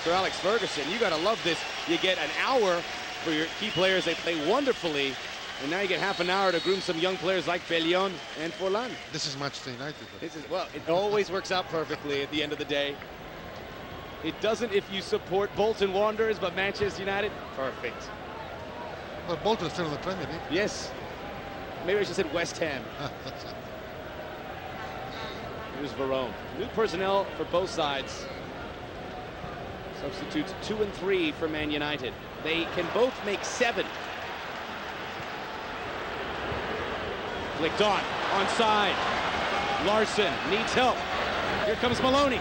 Sir Alex Ferguson, you got to love this. You get an hour for your key players. They play wonderfully. And now you get half an hour to groom some young players like Bellion and Forlan. This is Manchester United. Well, it always works out perfectly at the end of the day. It doesn't if you support Bolton Wanderers, but Manchester United, perfect. Well, Bolton's still in the Premier League. Yes. Maybe I should have said West Ham. That's it. Here's Varone. New personnel for both sides. Substitutes 2 and 3 for Man United. They can both make 7. Flicked on, onside. Larsson needs help. Here comes Maloney.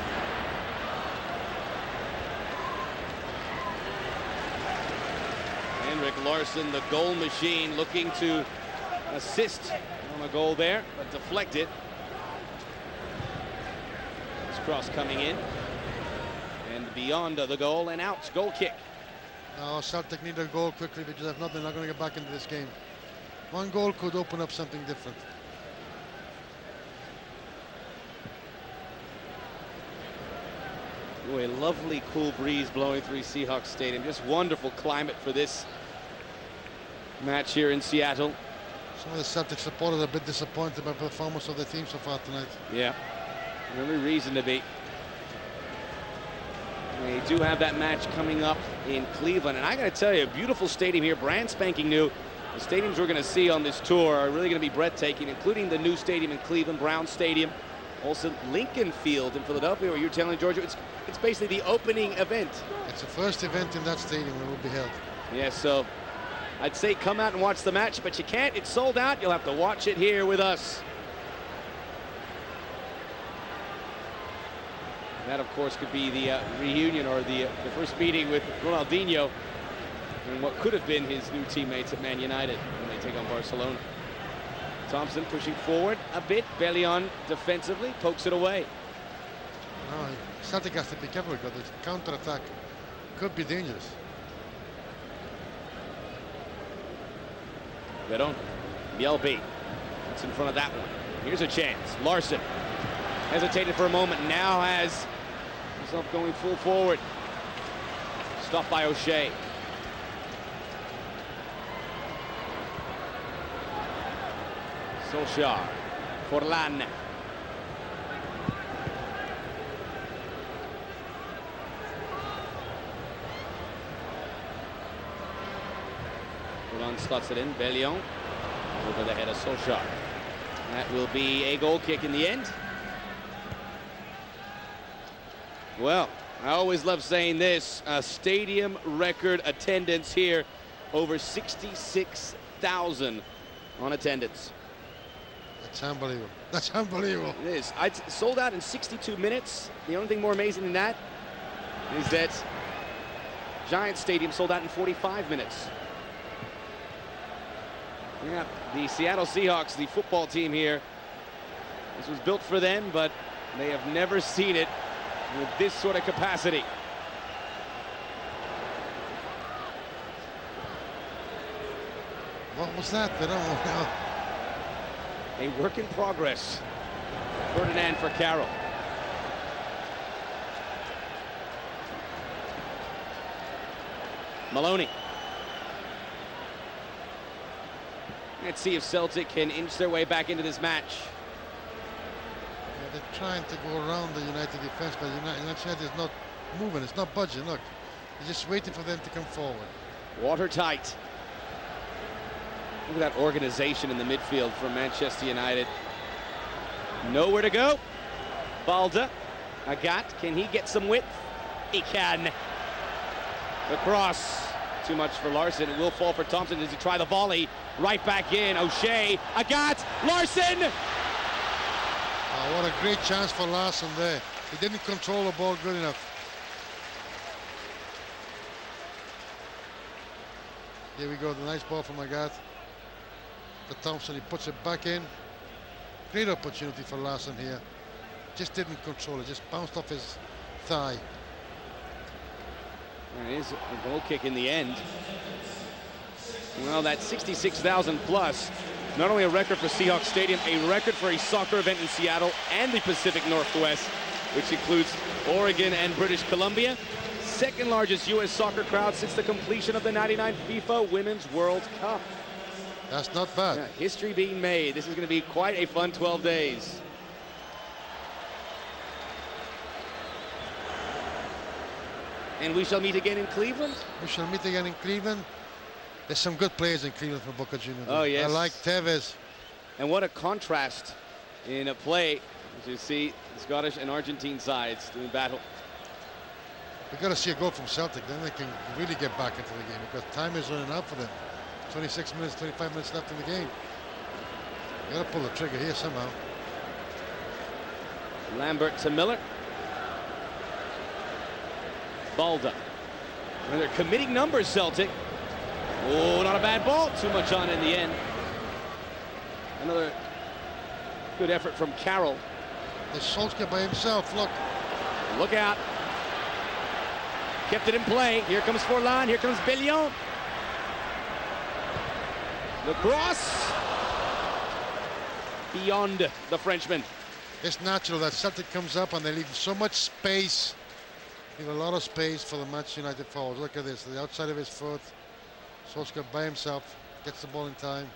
Henrik Larsson, the goal machine, looking to assist on a goal there, but deflected. This cross coming in. And beyond the goal and out. Goal kick. Now Celtic need a goal quickly because if not, they're not going to get back into this game. One goal could open up something different. Ooh, a lovely cool breeze blowing through Seahawks Stadium. Just wonderful climate for this match here in Seattle. Some of the Celtic supporters are a bit disappointed by the performance of the team so far tonight. Yeah, every reason to be. They do have that match coming up in Cleveland, and I got to tell you, a beautiful stadium here, brand spanking new. The stadiums we're going to see on this tour are really going to be breathtaking, including the new stadium in Cleveland, Brown Stadium. Also Lincoln Field in Philadelphia, where you're telling Georgia it's basically the opening event. It's the first event in that stadium that will be held. Yeah, so I'd say come out and watch the match, but you can't. It's sold out. You'll have to watch it here with us. That, of course, could be the reunion or the first meeting with Ronaldinho and what could have been his new teammates at Man United when they take on Barcelona. Thompson pushing forward a bit, belly on defensively, pokes it away. No, Celtic has to be careful because the counter-attack could be dangerous. Veron, Bielby, it's in front of that one. Here's a chance. Larsson hesitated for a moment, now has himself going full forward. Stopped by O'Shea. Solskjaer, Forlan. Forlan slots it in, Bellion over the head of Solskjaer. That will be a goal kick in the end. Well, I always love saying this, a stadium record attendance here, over 66,000 on attendance. That's unbelievable. That's unbelievable. It is. It's sold out in 62 minutes. The only thing more amazing than that is that Giants Stadium sold out in 45 minutes. Yeah, the Seattle Seahawks, the football team here, this was built for them, but they have never seen it with this sort of capacity. What was that? They don't know. A work in progress. Ferdinand for Carroll. Maloney. Let's see if Celtic can inch their way back into this match. Yeah, they're trying to go around the United defense, but United is not moving. It's not budging. Look, they're just waiting for them to come forward. Watertight. Look at that organization in the midfield from Manchester United. Nowhere to go. Balda. Agat. Can he get some width? He can. The cross. Too much for Larsson. It will fall for Thompson. Does he try the volley? Right back in. O'Shea. Agat. Larsson. Oh, what a great chance for Larsson there. He didn't control the ball good enough. Here we go. The nice ball from Agat. The Thompson, he puts it back in. Great opportunity for Larsson here. Just didn't control it, just bounced off his thigh. There is a goal kick in the end. Well, that 66,000 plus, not only a record for Seahawks Stadium, a record for a soccer event in Seattle and the Pacific Northwest, which includes Oregon and British Columbia. Second largest U.S. soccer crowd since the completion of the '99 FIFA Women's World Cup. That's not bad. Yeah, history being made. This is going to be quite a fun 12 days. And we shall meet again in Cleveland? We shall meet again in Cleveland. There's some good players in Cleveland for Boca Juniors. Oh, yes. I like Tevez. And what a contrast in a play, as you see the Scottish and Argentine sides doing battle. We've got to see a goal from Celtic, then they can really get back into the game, because time is running out for them. 26 minutes, 25 minutes left in the game. You got to pull the trigger here somehow. Lambert to Miller. Balda. And they're committing numbers, Celtic. Oh, not a bad ball. Too much on in the end. Another good effort from Carroll. There's Solskjaer by himself, look. Look out. Kept it in play. Here comes Forlan. Here comes Bellion. The cross. Beyond the Frenchman. It's natural that Celtic comes up and they leave so much space. Leave a lot of space for the Manchester United forwards. Look at this, the outside of his foot. Solskjaer by himself gets the ball in time.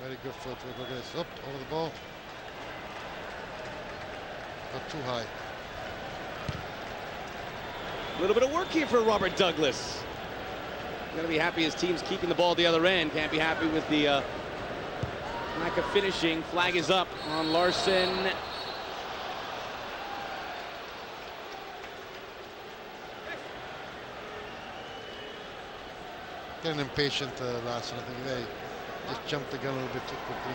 Very good footwork. Look at this. Up over the ball. Not too high. A little bit of work here for Robert Douglas. Gonna be happy his team's keeping the ball at the other end. Can't be happy with the lack of finishing. Flag is up on Larson. Getting impatient Larson. I think they just jumped the gun a little bit too quickly.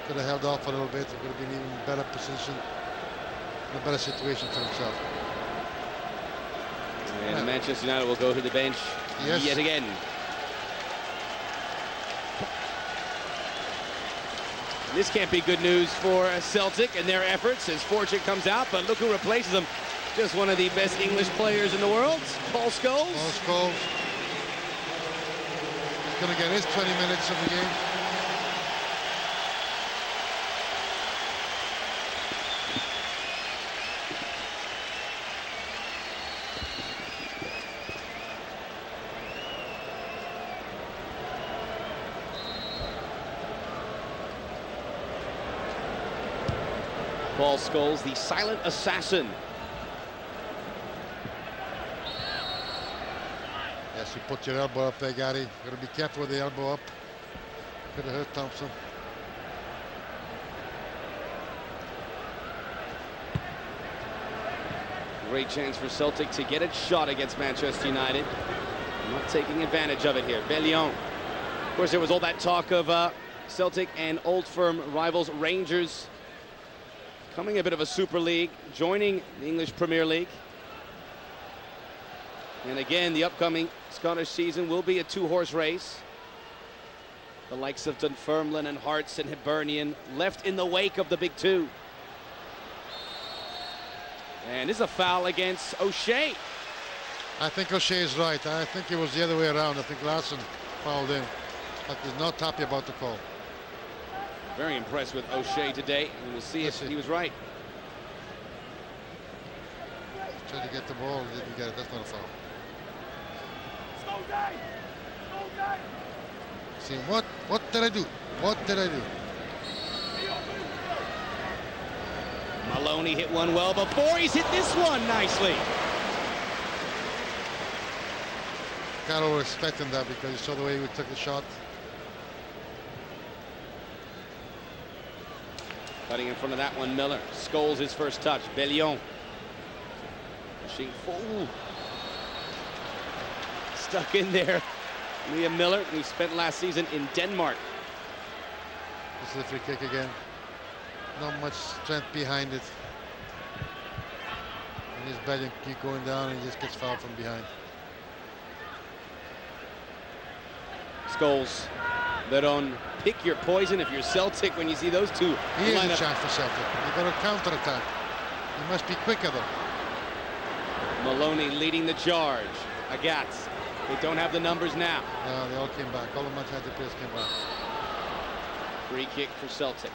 Could have held off a little bit. Could have been even better position, in a better situation for himself. And Manchester United will go to the bench yet again. This can't be good news for Celtic and their efforts as Fortune comes out, but look who replaces him. Just one of the best English players in the world, Paul Scholes. Paul Scholes. He's going to get his 20 minutes of the game. Paul Scholes, the silent assassin. Yes, you put your elbow up there, Gary. Got to be careful with the elbow up. Could have hurt Thompson. Great chance for Celtic to get a shot against Manchester United. Not taking advantage of it here. Bellion. Of course, there was all that talk of Celtic and Old Firm rivals Rangers coming a bit of a Super League, joining the English Premier League. And again, the upcoming Scottish season will be a two-horse race. The likes of Dunfermline and Hearts and Hibernian left in the wake of the big two. And this is a foul against O'Shea. I think O'Shea is right. I think it was the other way around. I think Larson fouled in. But he's not happy about the call. Very impressed with O'Shea today, and we'll see if he was right. Tried to get the ball, didn't get it. That's not a foul. See, what did I do? What did I do? Maloney hit one well before. He's hit this one nicely. Carroll was expecting that because you saw the way he took the shot. Cutting in front of that one, Miller. Scholes his first touch. Bellion. Pushing forward. Stuck in there. Liam Miller, who spent last season in Denmark. This is a free kick again. Not much strength behind it. And his Belgian keep going down and he just gets fouled from behind. Scholes, Veron, pick your poison if you're Celtic when you see those two. Here's a chance for Celtic. You've got to counter-attack. You must be quicker though. Maloney leading the charge. Agats. They don't have the numbers now. No, they all came back. All the Manchester players came back. Free kick for Celtic.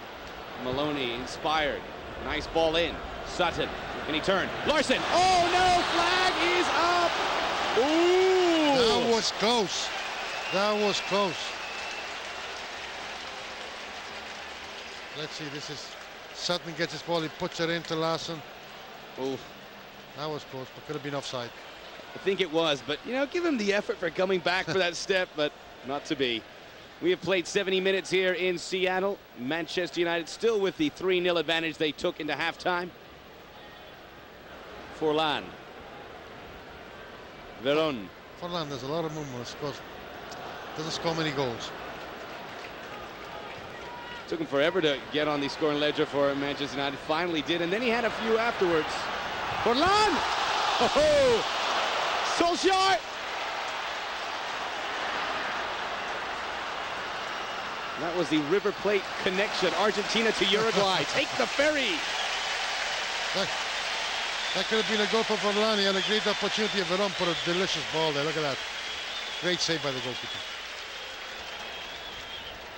Maloney inspired. Nice ball in. Sutton. Can he turn? Larson. Oh no! Flag is up! Ooh! That was close. That was close. Let's see. This is Sutton gets his ball. He puts it into Larson. Ooh. That was close, but could have been offside. I think it was, but you know, give him the effort for coming back for that step, but not to be. We have played 70 minutes here in Seattle. Manchester United still with the 3-0 advantage they took into halftime. Forlan. Veron. Forlan, there's a lot of movement, because doesn't score many goals. Took him forever to get on the scoring ledger for Manchester United. Finally did, and then he had a few afterwards. Forlan! Oh! Solskjaer! That was the River Plate connection. Argentina to Uruguay. Take the ferry. That could have been a goal for Forlan. He had a great opportunity. Veron put a delicious ball there. Look at that. Great save by the goalkeeper.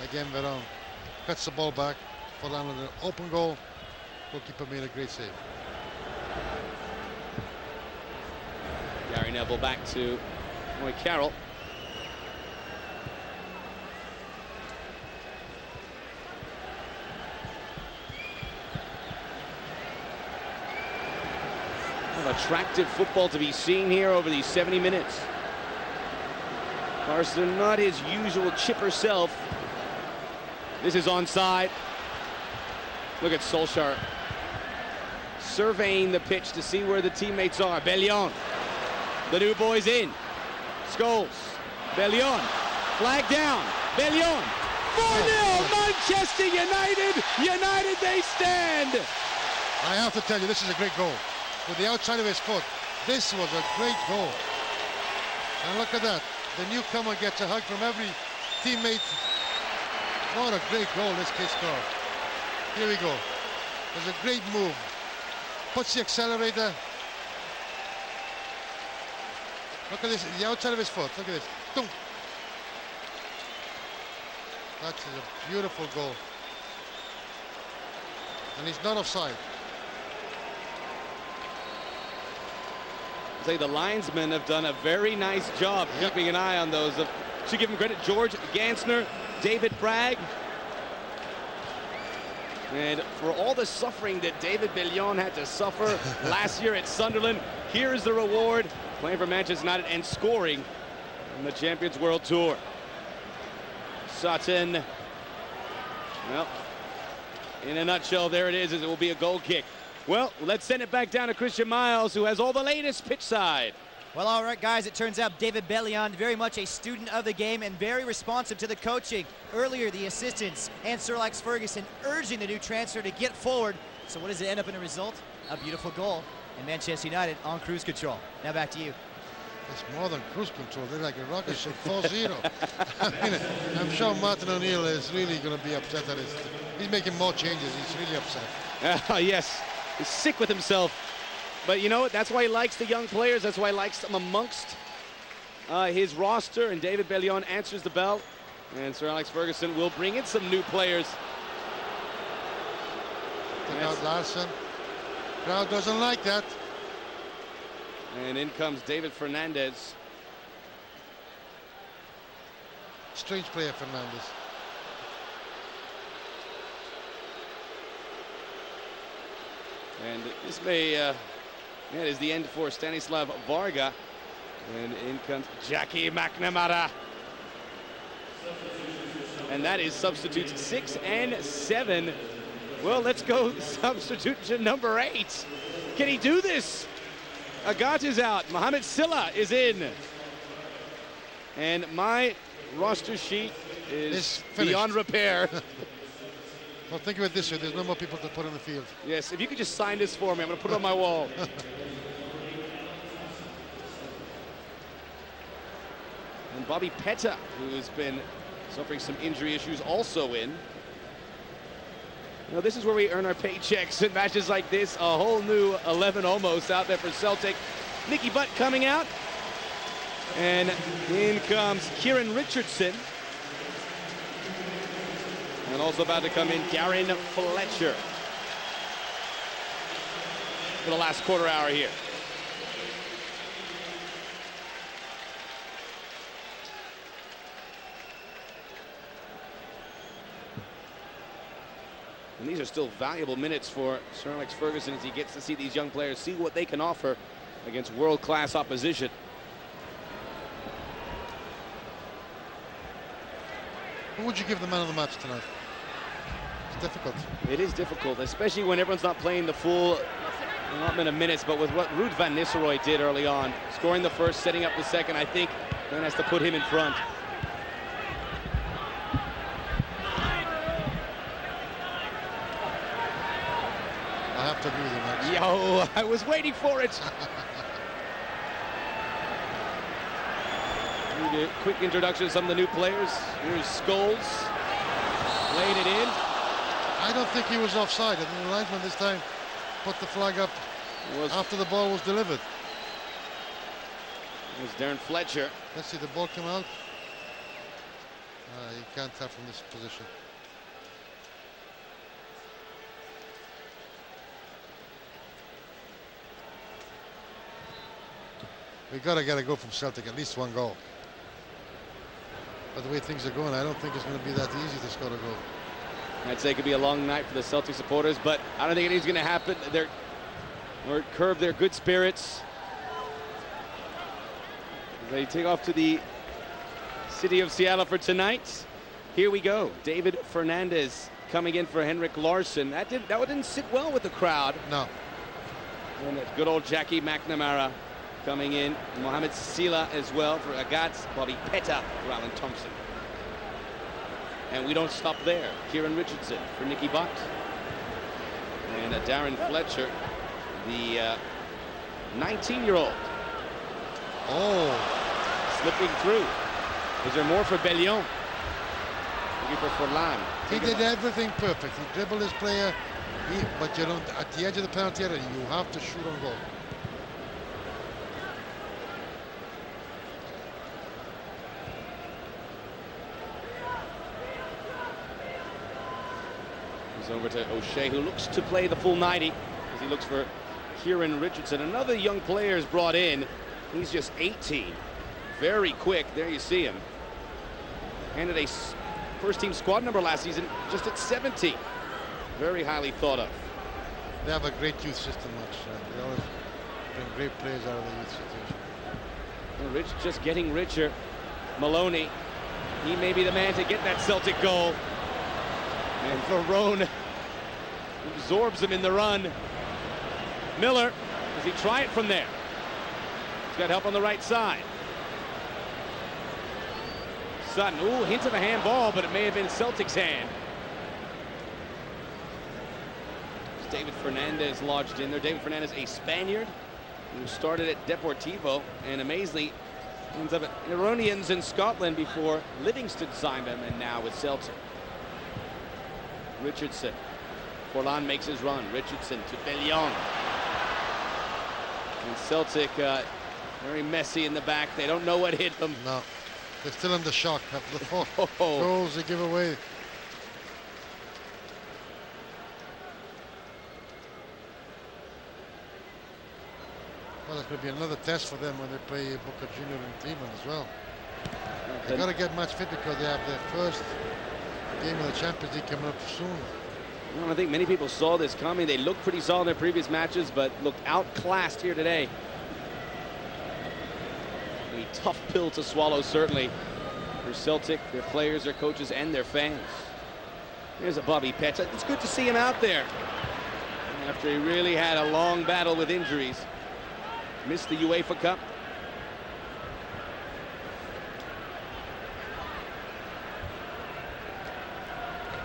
Again, Veron cuts the ball back. Forlan with an open goal. Goalkeeper made a great save. Gary Neville back to Roy Carroll. Attractive football to be seen here over these 70 minutes. Carson, not his usual chipper self. This is onside. Look at Solskjaer surveying the pitch to see where the teammates are. Bellion, the new boy's in. Scholes, Bellion, flag down. Bellion, 4-0 Manchester United. United they stand. I have to tell you, this is a great goal. With the outside of his foot, this was a great goal. And look at that. The newcomer gets a hug from every teammate. What a great goal this kid scored. Here we go. There's a great move. Puts the accelerator. Look at this, the outside of his foot. Look at this. Boom. That's a beautiful goal. And he's not offside. Say the linesmen have done a very nice job keeping an eye on those. Should give him credit. George Gansner, David Bragg. And for all the suffering that David Bellion had to suffer last year at Sunderland, here's the reward, playing for Manchester United and scoring on the Champions World Tour. Sutton. Well, in a nutshell, there it is. It will be a goal kick. Well, let's send it back down to Christian Miles, who has all the latest pitch side. Well, all right, guys, it turns out David Bellion, very much a student of the game and very responsive to the coaching. Earlier, the assistants and Sir Alex Ferguson urging the new transfer to get forward. So what does it end up in a result? A beautiful goal, and Manchester United on cruise control. Now back to you. It's more than cruise control. They're like a rocket ship, 4-0. I mean, I'm sure Martin O'Neill is really going to be upset at this. He's making more changes. He's really upset. Yes. He's sick with himself, but you know what? That's why he likes the young players. That's why he likes them amongst his roster. And David Bellion answers the bell, and Sir Alex Ferguson will bring in some new players. Take out Larson. Crowd doesn't like that. And in comes David Fernandez. Strange player, Fernandez. And this may, that is the end for Stanislav Varga. And in comes Jackie McNamara. And that is substitutes 6 and 7. Well, let's go substitution number 8. Can he do this? Agat is out. Mohamed Silla is in. And my roster sheet is beyond repair. Well, think of it this way, there's no more people to put in the field. Yes, if you could just sign this for me, I'm going to put it on my wall. And Bobby Petta, who's been suffering some injury issues, also in. You know, this is where we earn our paychecks in matches like this. A whole new 11 almost out there for Celtic. Nicky Butt coming out. And in comes Kieran Richardson. And also about to come in, Darren Fletcher. For the last quarter hour here. And these are still valuable minutes for Sir Alex Ferguson as he gets to see these young players, see what they can offer against world-class opposition. Who would you give the man of the match tonight? It's difficult. It is difficult, especially when everyone's not playing the full allotment of minutes, but with what Ruud van Nistelrooy did early on, scoring the first, setting up the second, I think Glenn has to put him in front. I have to agree with you, Max. Yo, I was waiting for it. Need a quick introduction to some of the new players. Here's Scholes, laying it in. I don't think he was offside. I think the linesman this time put the flag up after the ball was delivered. It was Darren Fletcher. Let's see the ball come out. You can't tell from this position. We gotta get a goal from Celtic, at least one goal. But the way things are going, I don't think it's going to be that easy to score a goal. I'd say it could be a long night for the Celtic supporters, but I don't think anything's going to happen. They're or curb their good spirits. They take off to the city of Seattle for tonight. Here we go. David Fernandez coming in for Henrik Larsson. That didn't sit well with the crowd. No. And good old Jackie McNamara coming in. Mohamed Silla as well for Agats. Bobby Petta for Alan Thompson. And we don't stop there. Kieran Richardson for Nicky Butt. And Darren Fletcher, the 19-year-old. Oh. Slipping through. Is there more for Bellion? Looking for Forlan. He did everything perfect. He dribbled his player, but you don't, at the edge of the penalty area, you have to shoot on goal. Over to O'Shea, who looks to play the full 90 as he looks for Kieran Richardson. Another young player is brought in. He's just 18. Very quick. There you see him. Handed a first-team squad number last season, just at 17. Very highly thought of. They have a great youth system, Max. They always bring great players out of the youth situation. And Rich just getting richer. Maloney, he may be the man to get that Celtic goal. And Verone absorbs him in the run. Miller, does he try it from there? He's got help on the right side. Sutton, ooh, hint of a handball, but it may have been Celtic's hand. It's David Fernandez lodged in there. David Fernandez, a Spaniard who started at Deportivo and amazingly ends up at Ironians in Scotland before Livingston signed him, and now with Celtic. Richardson. Forlan makes his run. Richardson to Bellion. And Celtic very messy in the back. They don't know what hit them. No, they're still under shock. The four goals they give away. Well, it's going to be another test for them when they play Boca Junior and Cleveland as well. They've got to get match fit because they have their first game of the Champions League coming up soon. Well, I think many people saw this coming. They looked pretty solid in their previous matches, but looked outclassed here today. A tough pill to swallow, certainly, for Celtic, their players, their coaches, and their fans. Here's a Bobby Petta. It's good to see him out there after he really had a long battle with injuries. Missed the UEFA Cup.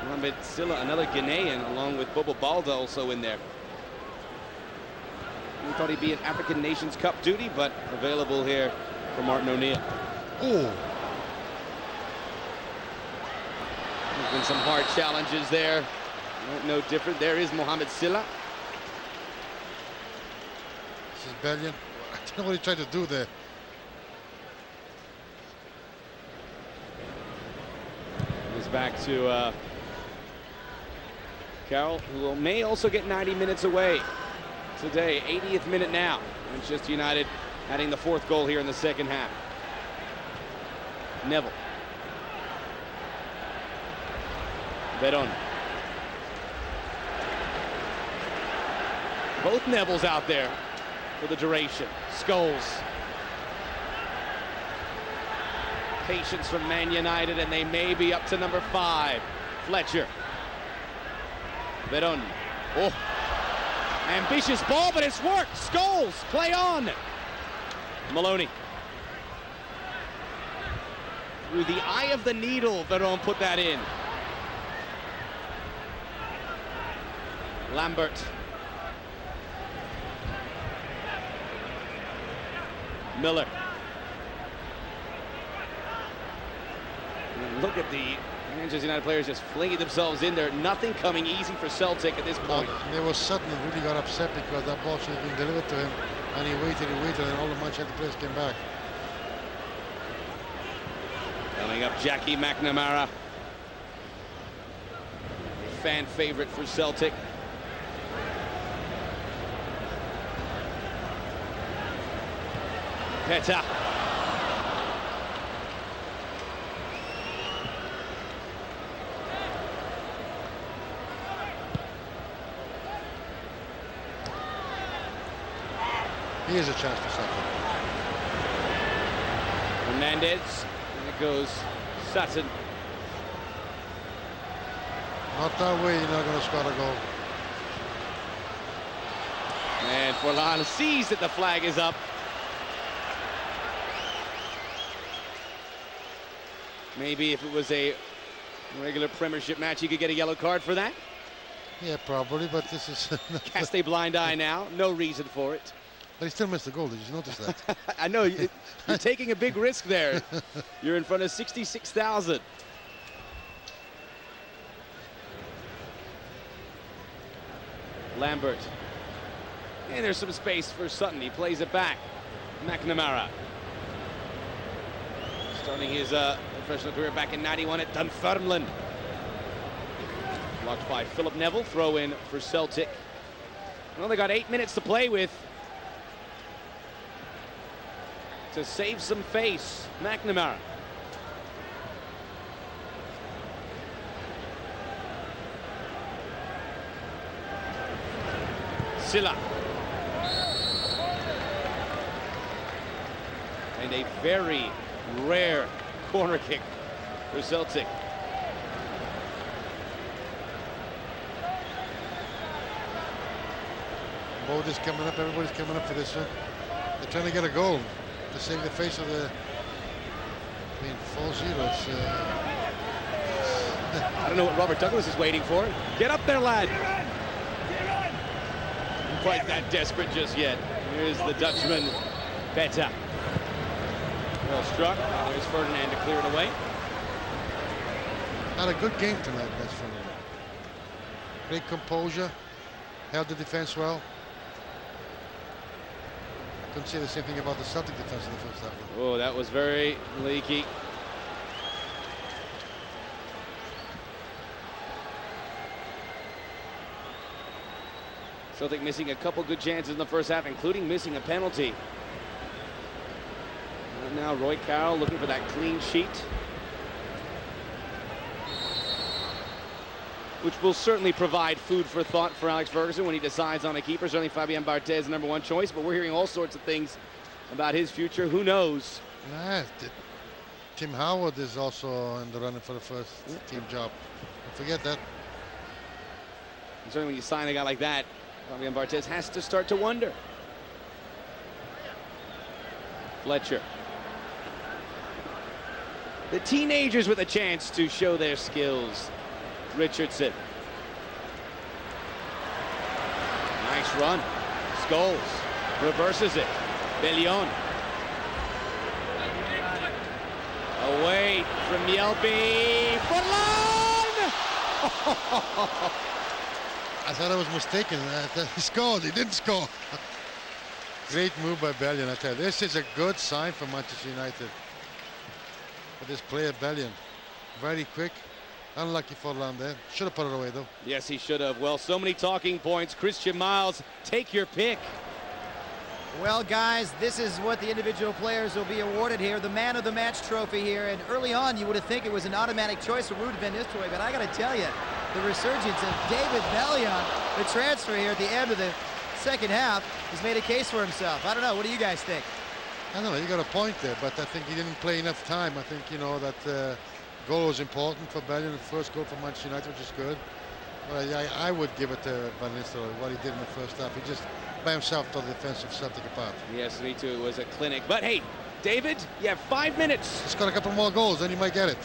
Mohamed Silla, another Ghanaian, along with Bobo Balda also in there. We thought he'd be in African Nations Cup duty, but available here for Martin O'Neill. Oh. There's been some hard challenges there. No different. There is Mohamed Silla. This is Bellion. I don't know what he tried to do there. He's back to Carroll, who may also get 90 minutes away today. 80th minute now. Manchester United adding the 4th goal here in the second half. Neville. Veron. Both Neville's out there for the duration. Scholes. Patience from Man United, and they may be up to number 5. Fletcher. Veron. Oh. Ambitious ball, but it's worked. Scholes, play on. Maloney. Through the eye of the needle, Veron put that in. Lambert. Miller. And look at the Manchester United players just flinging themselves in there. Nothing coming easy for Celtic at this point. There was Sutton who really got upset because that ball should have been delivered to him, and he waited, and all the Manchester players came back. Coming up, Jackie McNamara. Fan favorite for Celtic. Peta. Here's a chance for Sutton. Hernandez. And it goes Sutton. Not that way, you're not going to score a goal. And Forlan sees that the flag is up. Maybe if it was a regular Premiership match, you could get a yellow card for that. Yeah, probably, but this is... Cast a blind eye now. No reason for it. But he still missed the goal. Did you notice that? I know. You're taking a big risk there. You're in front of 66,000. Lambert. And there's some space for Sutton. He plays it back. McNamara. Starting his professional career back in '91 at Dunfermline. Blocked by Philip Neville. Throw in for Celtic. Well, they got 8 minutes to play with. To save some face. McNamara. Silla. And a very rare corner kick for Celtic. Both is coming up, everybody's coming up for this one. They're trying to get a goal to save the face of the... I mean, 4-0. I don't know what Robert Douglas is waiting for. Get up there, lad. Not quite that desperate just yet. Here's the Dutchman, Peta. Well struck. There's Ferdinand to clear it away. Had a good game tonight, that's funny. Great composure. Held the defense well. Couldn't say the same thing about the Celtic defense in the first half. Oh, that was very leaky. Celtic missing a couple good chances in the first half, including missing a penalty. And now Roy Carroll looking for that clean sheet, which will certainly provide food for thought for Alex Ferguson when he decides on a keeper. Certainly Fabian Barthez, the #1 choice, but we're hearing all sorts of things about his future. Who knows? Nah, Tim Howard is also in the running for the first team job. Don't forget that. And certainly when you sign a guy like that, Fabian Barthez has to start to wonder. Fletcher. The teenagers with a chance to show their skills. Richardson. Nice run. Scholes reverses it. Bellion. Away from Yelby. Forlan! I thought I was mistaken. He scored. He didn't score. Great move by Bellion. I tell you, this is a good sign for Manchester United. For this player, Bellion. Very quick. Unlucky Forlan there. Should have put it away, though. Yes, he should have. Well, so many talking points. Christian Miles, take your pick. Well, guys, this is what the individual players will be awarded here. The man of the match trophy here. And early on, you would have think it was an automatic choice for Ruud van Nistelrooy. But I got to tell you, the resurgence of David Bellion, the transfer here at the end of the second half, he's made a case for himself. I don't know. What do you guys think? I don't know. You got a point there, but I think he didn't play enough time. I think, you know, that goal was important for Belgium. The first goal for Manchester United, which is good. But I would give it to Van Nistelrooy, what he did in the first half. He just, by himself, tore the defensive Celtic apart. Yes, me too. It was a clinic. But hey, David, you have 5 minutes. He's got a couple more goals, then you might get it.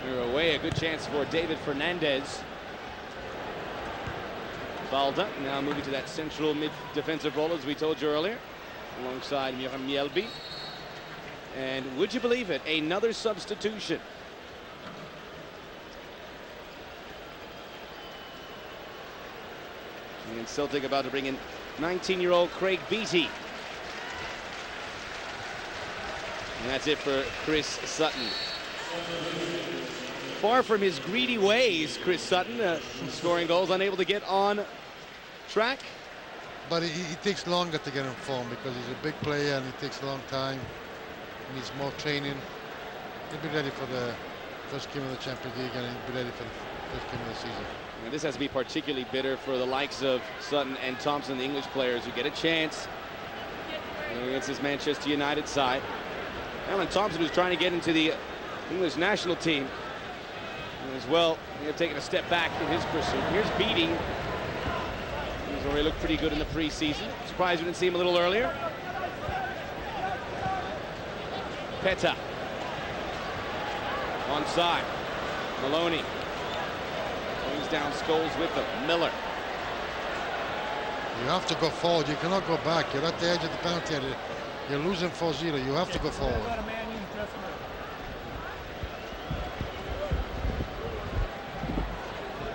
They're away, a good chance for David Fernandez. Balda now moving to that central mid defensive role, as we told you earlier, alongside Miram Mielby. And would you believe it, another substitution. And Celtic about to bring in 19-year-old Craig Beattie. And that's it for Chris Sutton. Far from his greedy ways, Chris Sutton, scoring goals, unable to get on track. But he takes longer to get in form because he's a big player and he takes a long time. He needs more training. He'll be ready for the first game of the Champions League and he'll be ready for the first game of the season. And this has to be particularly bitter for the likes of Sutton and Thompson, the English players, who get a chance against this Manchester United side. Alan Thompson, who's trying to get into the English national team as well, may have taken a step back in his pursuit. Here's Beattie. He's already looked pretty good in the preseason. Surprised we didn't see him a little earlier. Peta. Onside. Maloney. Brings down Scholes with them. Miller. You have to go forward. You cannot go back. You're at the edge of the penalty area. You're losing 4-0. You have to go forward.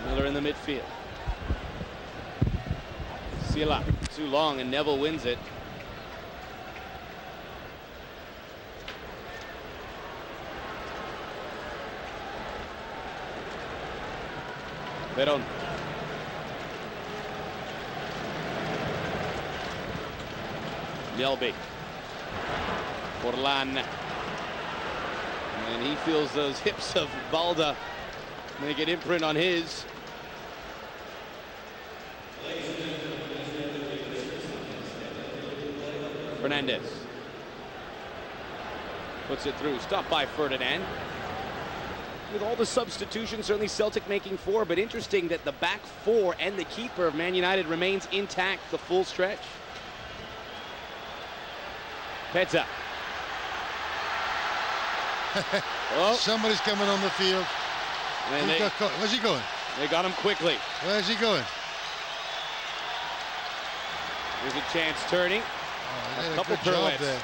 Miller in the midfield. Sila too long and Neville wins it. Verón. Mielby. Forlan. And he feels those hips of Balda make an imprint on his. Fernandez puts it through, stopped by Ferdinand. With all the substitutions, certainly Celtic making 4, but interesting that the back 4 and the keeper of Man United remains intact the full stretch. Peta. Oh. Somebody's coming on the field. And where's he going? They got him quickly. Where's he going? There's a chance turning. Oh, a couple pirouettes there.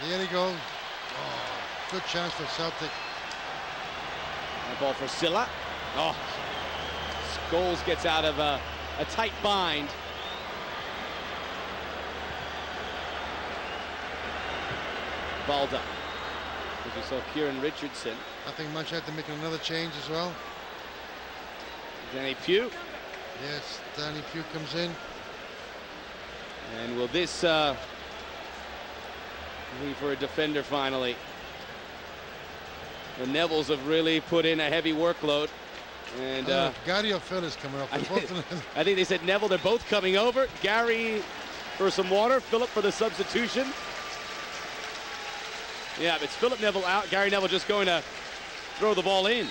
There he goes. Oh, good chance for Celtic. That ball for Silla. Oh, Scholes gets out of a tight bind. Balda. As we saw Kieran Richardson. I think Manchester United making another change as well. Danny Pugh. Yes, Danny Pugh comes in. And will this be for a defender finally? The Nevilles have really put in a heavy workload. And Gary or Phil is coming up. I think they said Neville, they're both coming over. Gary for some water, Philip for the substitution. Yeah, it's Philip Neville out, Gary Neville just going to throw the ball in.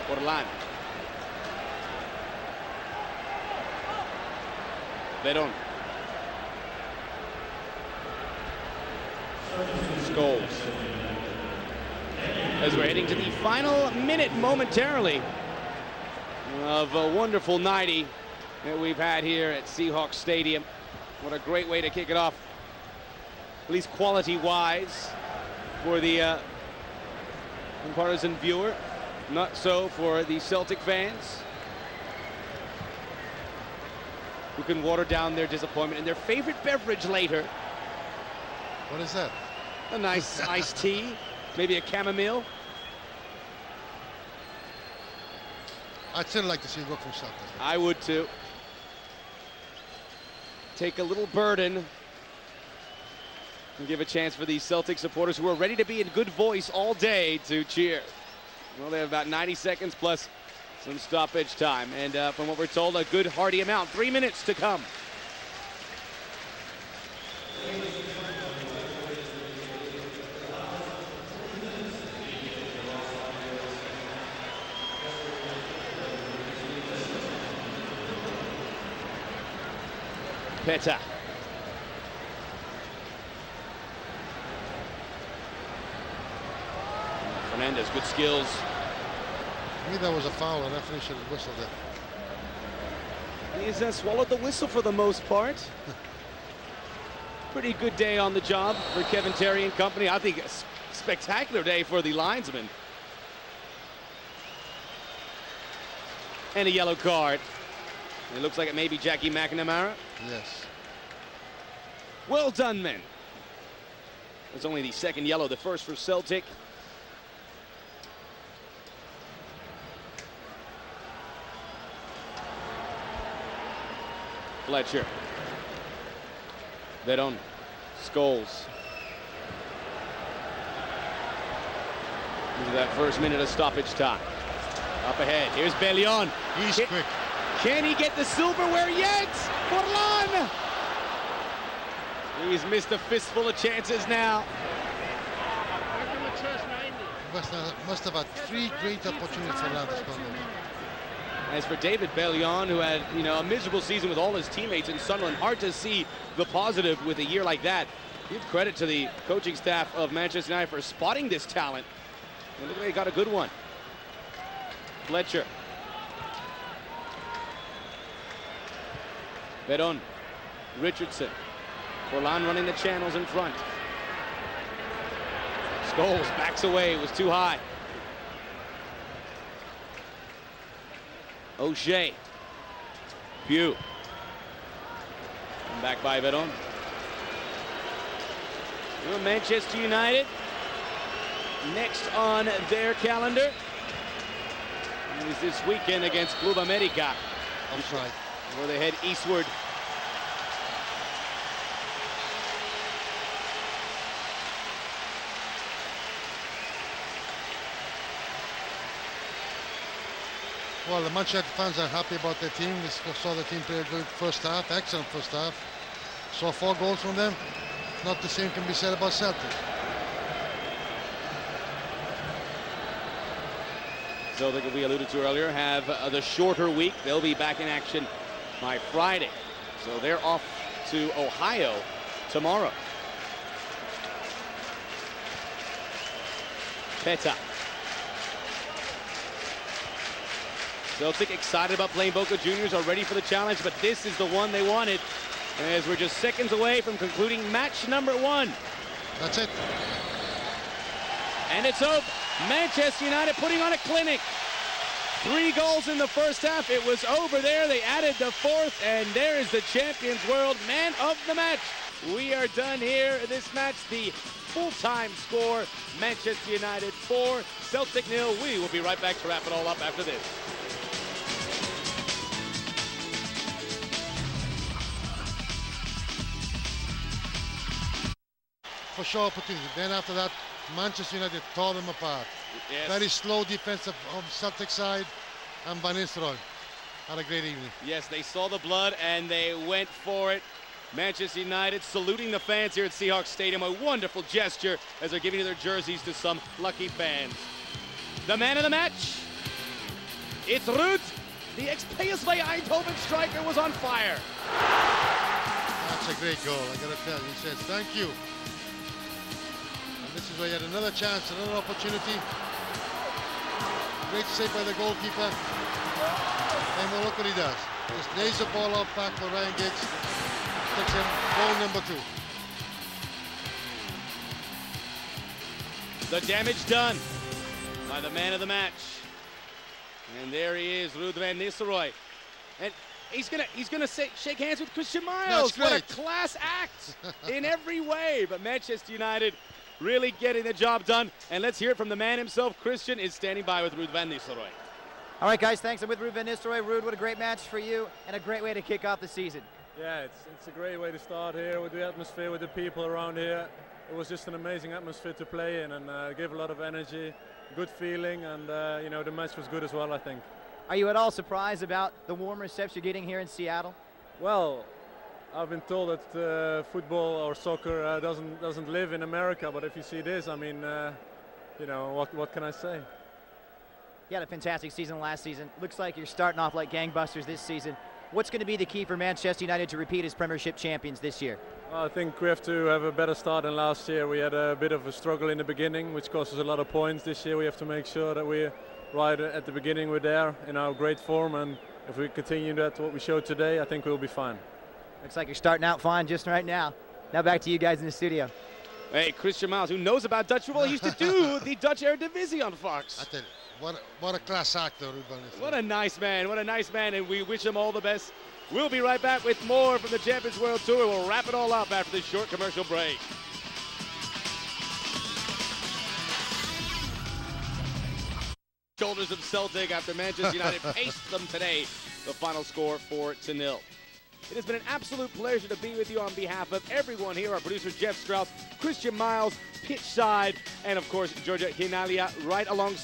Forlan. Verón. Scholes. As we're heading to the final minute momentarily of a wonderful 90 that we've had here at Seahawks Stadium. What a great way to kick it off, at least quality-wise, for the partisan viewer. Not so for the Celtic fans, who can water down their disappointment in their favorite beverage later. What is that? A nice iced tea, maybe a chamomile. I'd still like to see a goal from Celtic. I would too. Take a little burden And give a chance for these Celtic supporters who are ready to be in good voice all day to cheer. Well, they have about 90 seconds plus some stoppage time. And from what we're told, a good hearty amount. 3 minutes to come. Peta. Fernandez, good skills. To me, that was a foul. The referee should have whistled it. He's swallowed the whistle for the most part. Pretty good day on the job for Kevin Terry and company. I think a spectacular day for the linesman. And a yellow card. It looks like it may be Jackie McNamara. Yes. Well done, men. It's only the second yellow, the first for Celtic. Fletcher. Vedon. Scholes. Into that first minute of stoppage time. Up ahead, here's Bellion. He's quick. Can he get the silverware yet? Forlan! He's missed a fistful of chances now. Must have had 3 great opportunities for that. As for David Bellion, who had, a miserable season with all his teammates in Sunderland, hard to see the positive with a year like that. Give credit to the coaching staff of Manchester United for spotting this talent. And look, they got a good one. Fletcher. Vedon. Richardson. Forlan running the channels in front. Scholes backs away, it was too high. O'Shea. Pugh. And back by Vedon. Well, Manchester United next on their calendar is this weekend against Club America. That's right. Where they head eastward. Well, the Manchester fans are happy about their team. We saw the team play a good first half, excellent first half. Saw 4 goals from them. Not the same can be said about Celtic. Celtic, as we alluded to earlier, have the shorter week. They'll be back in action by Friday. So they're off to Ohio tomorrow. Peta. Celtic excited about playing Boca Juniors, are ready for the challenge, but this is the one they wanted, as we're just seconds away from concluding match number 1. That's it. And it's over. Manchester United putting on a clinic. 3 goals in the first half. It was over there. They added the 4th, and there is the Champions World man of the match. We are done here. This match, the full-time score, Manchester United 4, Celtic 0. We will be right back to wrap it all up after this. For sure opportunity. Then after that, Manchester United tore them apart. Yes. Very slow defense on Celtic side, and Van Nistelrooy had a great evening. Yes, they saw the blood and they went for it. Manchester United saluting the fans here at Seahawks Stadium. A wonderful gesture as they're giving their jerseys to some lucky fans. The man of the match, it's Ruud. The ex-PSV Eindhoven striker was on fire. That's a great goal, I gotta tell you. He says, thank you. And this is where you had another chance, another opportunity. Great save by the goalkeeper. And well, look what he does. Just lays the ball out back for Ryan Giggs. Takes him goal number 2. The damage done by the man of the match. And there he is, Ruud van Nistelrooy. And he's gonna shake hands with Christian Miles. What a class act in every way. But Manchester United really getting the job done. And let's hear it from the man himself. Christian is standing by with Ruud van Nistelrooy. All right, guys, thanks. I'm with Ruud van Nistelrooy. Ruud, what a great match for you and a great way to kick off the season. Yeah, it's a great way to start here with the atmosphere, with the people around here. It was just an amazing atmosphere to play in, and gave a lot of energy, good feeling, and you know, the match was good as well, I think. Are you at all surprised about the warm reception you're getting here in Seattle? Well, I've been told that football or soccer doesn't live in America, but if you see this, I mean, you know, what can I say? You had a fantastic season last season. Looks like you're starting off like gangbusters this season. What's going to be the key for Manchester United to repeat as Premiership champions this year? Well, I think we have to have a better start than last year. We had a bit of a struggle in the beginning, which cost us a lot of points. This year we have to make sure that we, right at the beginning, we're there in our great form, and if we continue that, what we showed today, I think we'll be fine. Looks like you're starting out fine just right now. Now back to you guys in the studio. Hey, Christian Miles, who knows about Dutch football, he used to do the Dutch Eredivisie on Fox. I tell you, what a class actor, Ruben. What a nice man, and we wish him all the best. We'll be right back with more from the Champions World Tour. We'll wrap it all up after this short commercial break. Shoulders of Celtic after Manchester United paced them today. The final score 4-0. It has been an absolute pleasure to be with you on behalf of everyone here. Our producer Jeff Strauss, Christian Miles, pitch side, and of course Georgia Hinalia right alongside.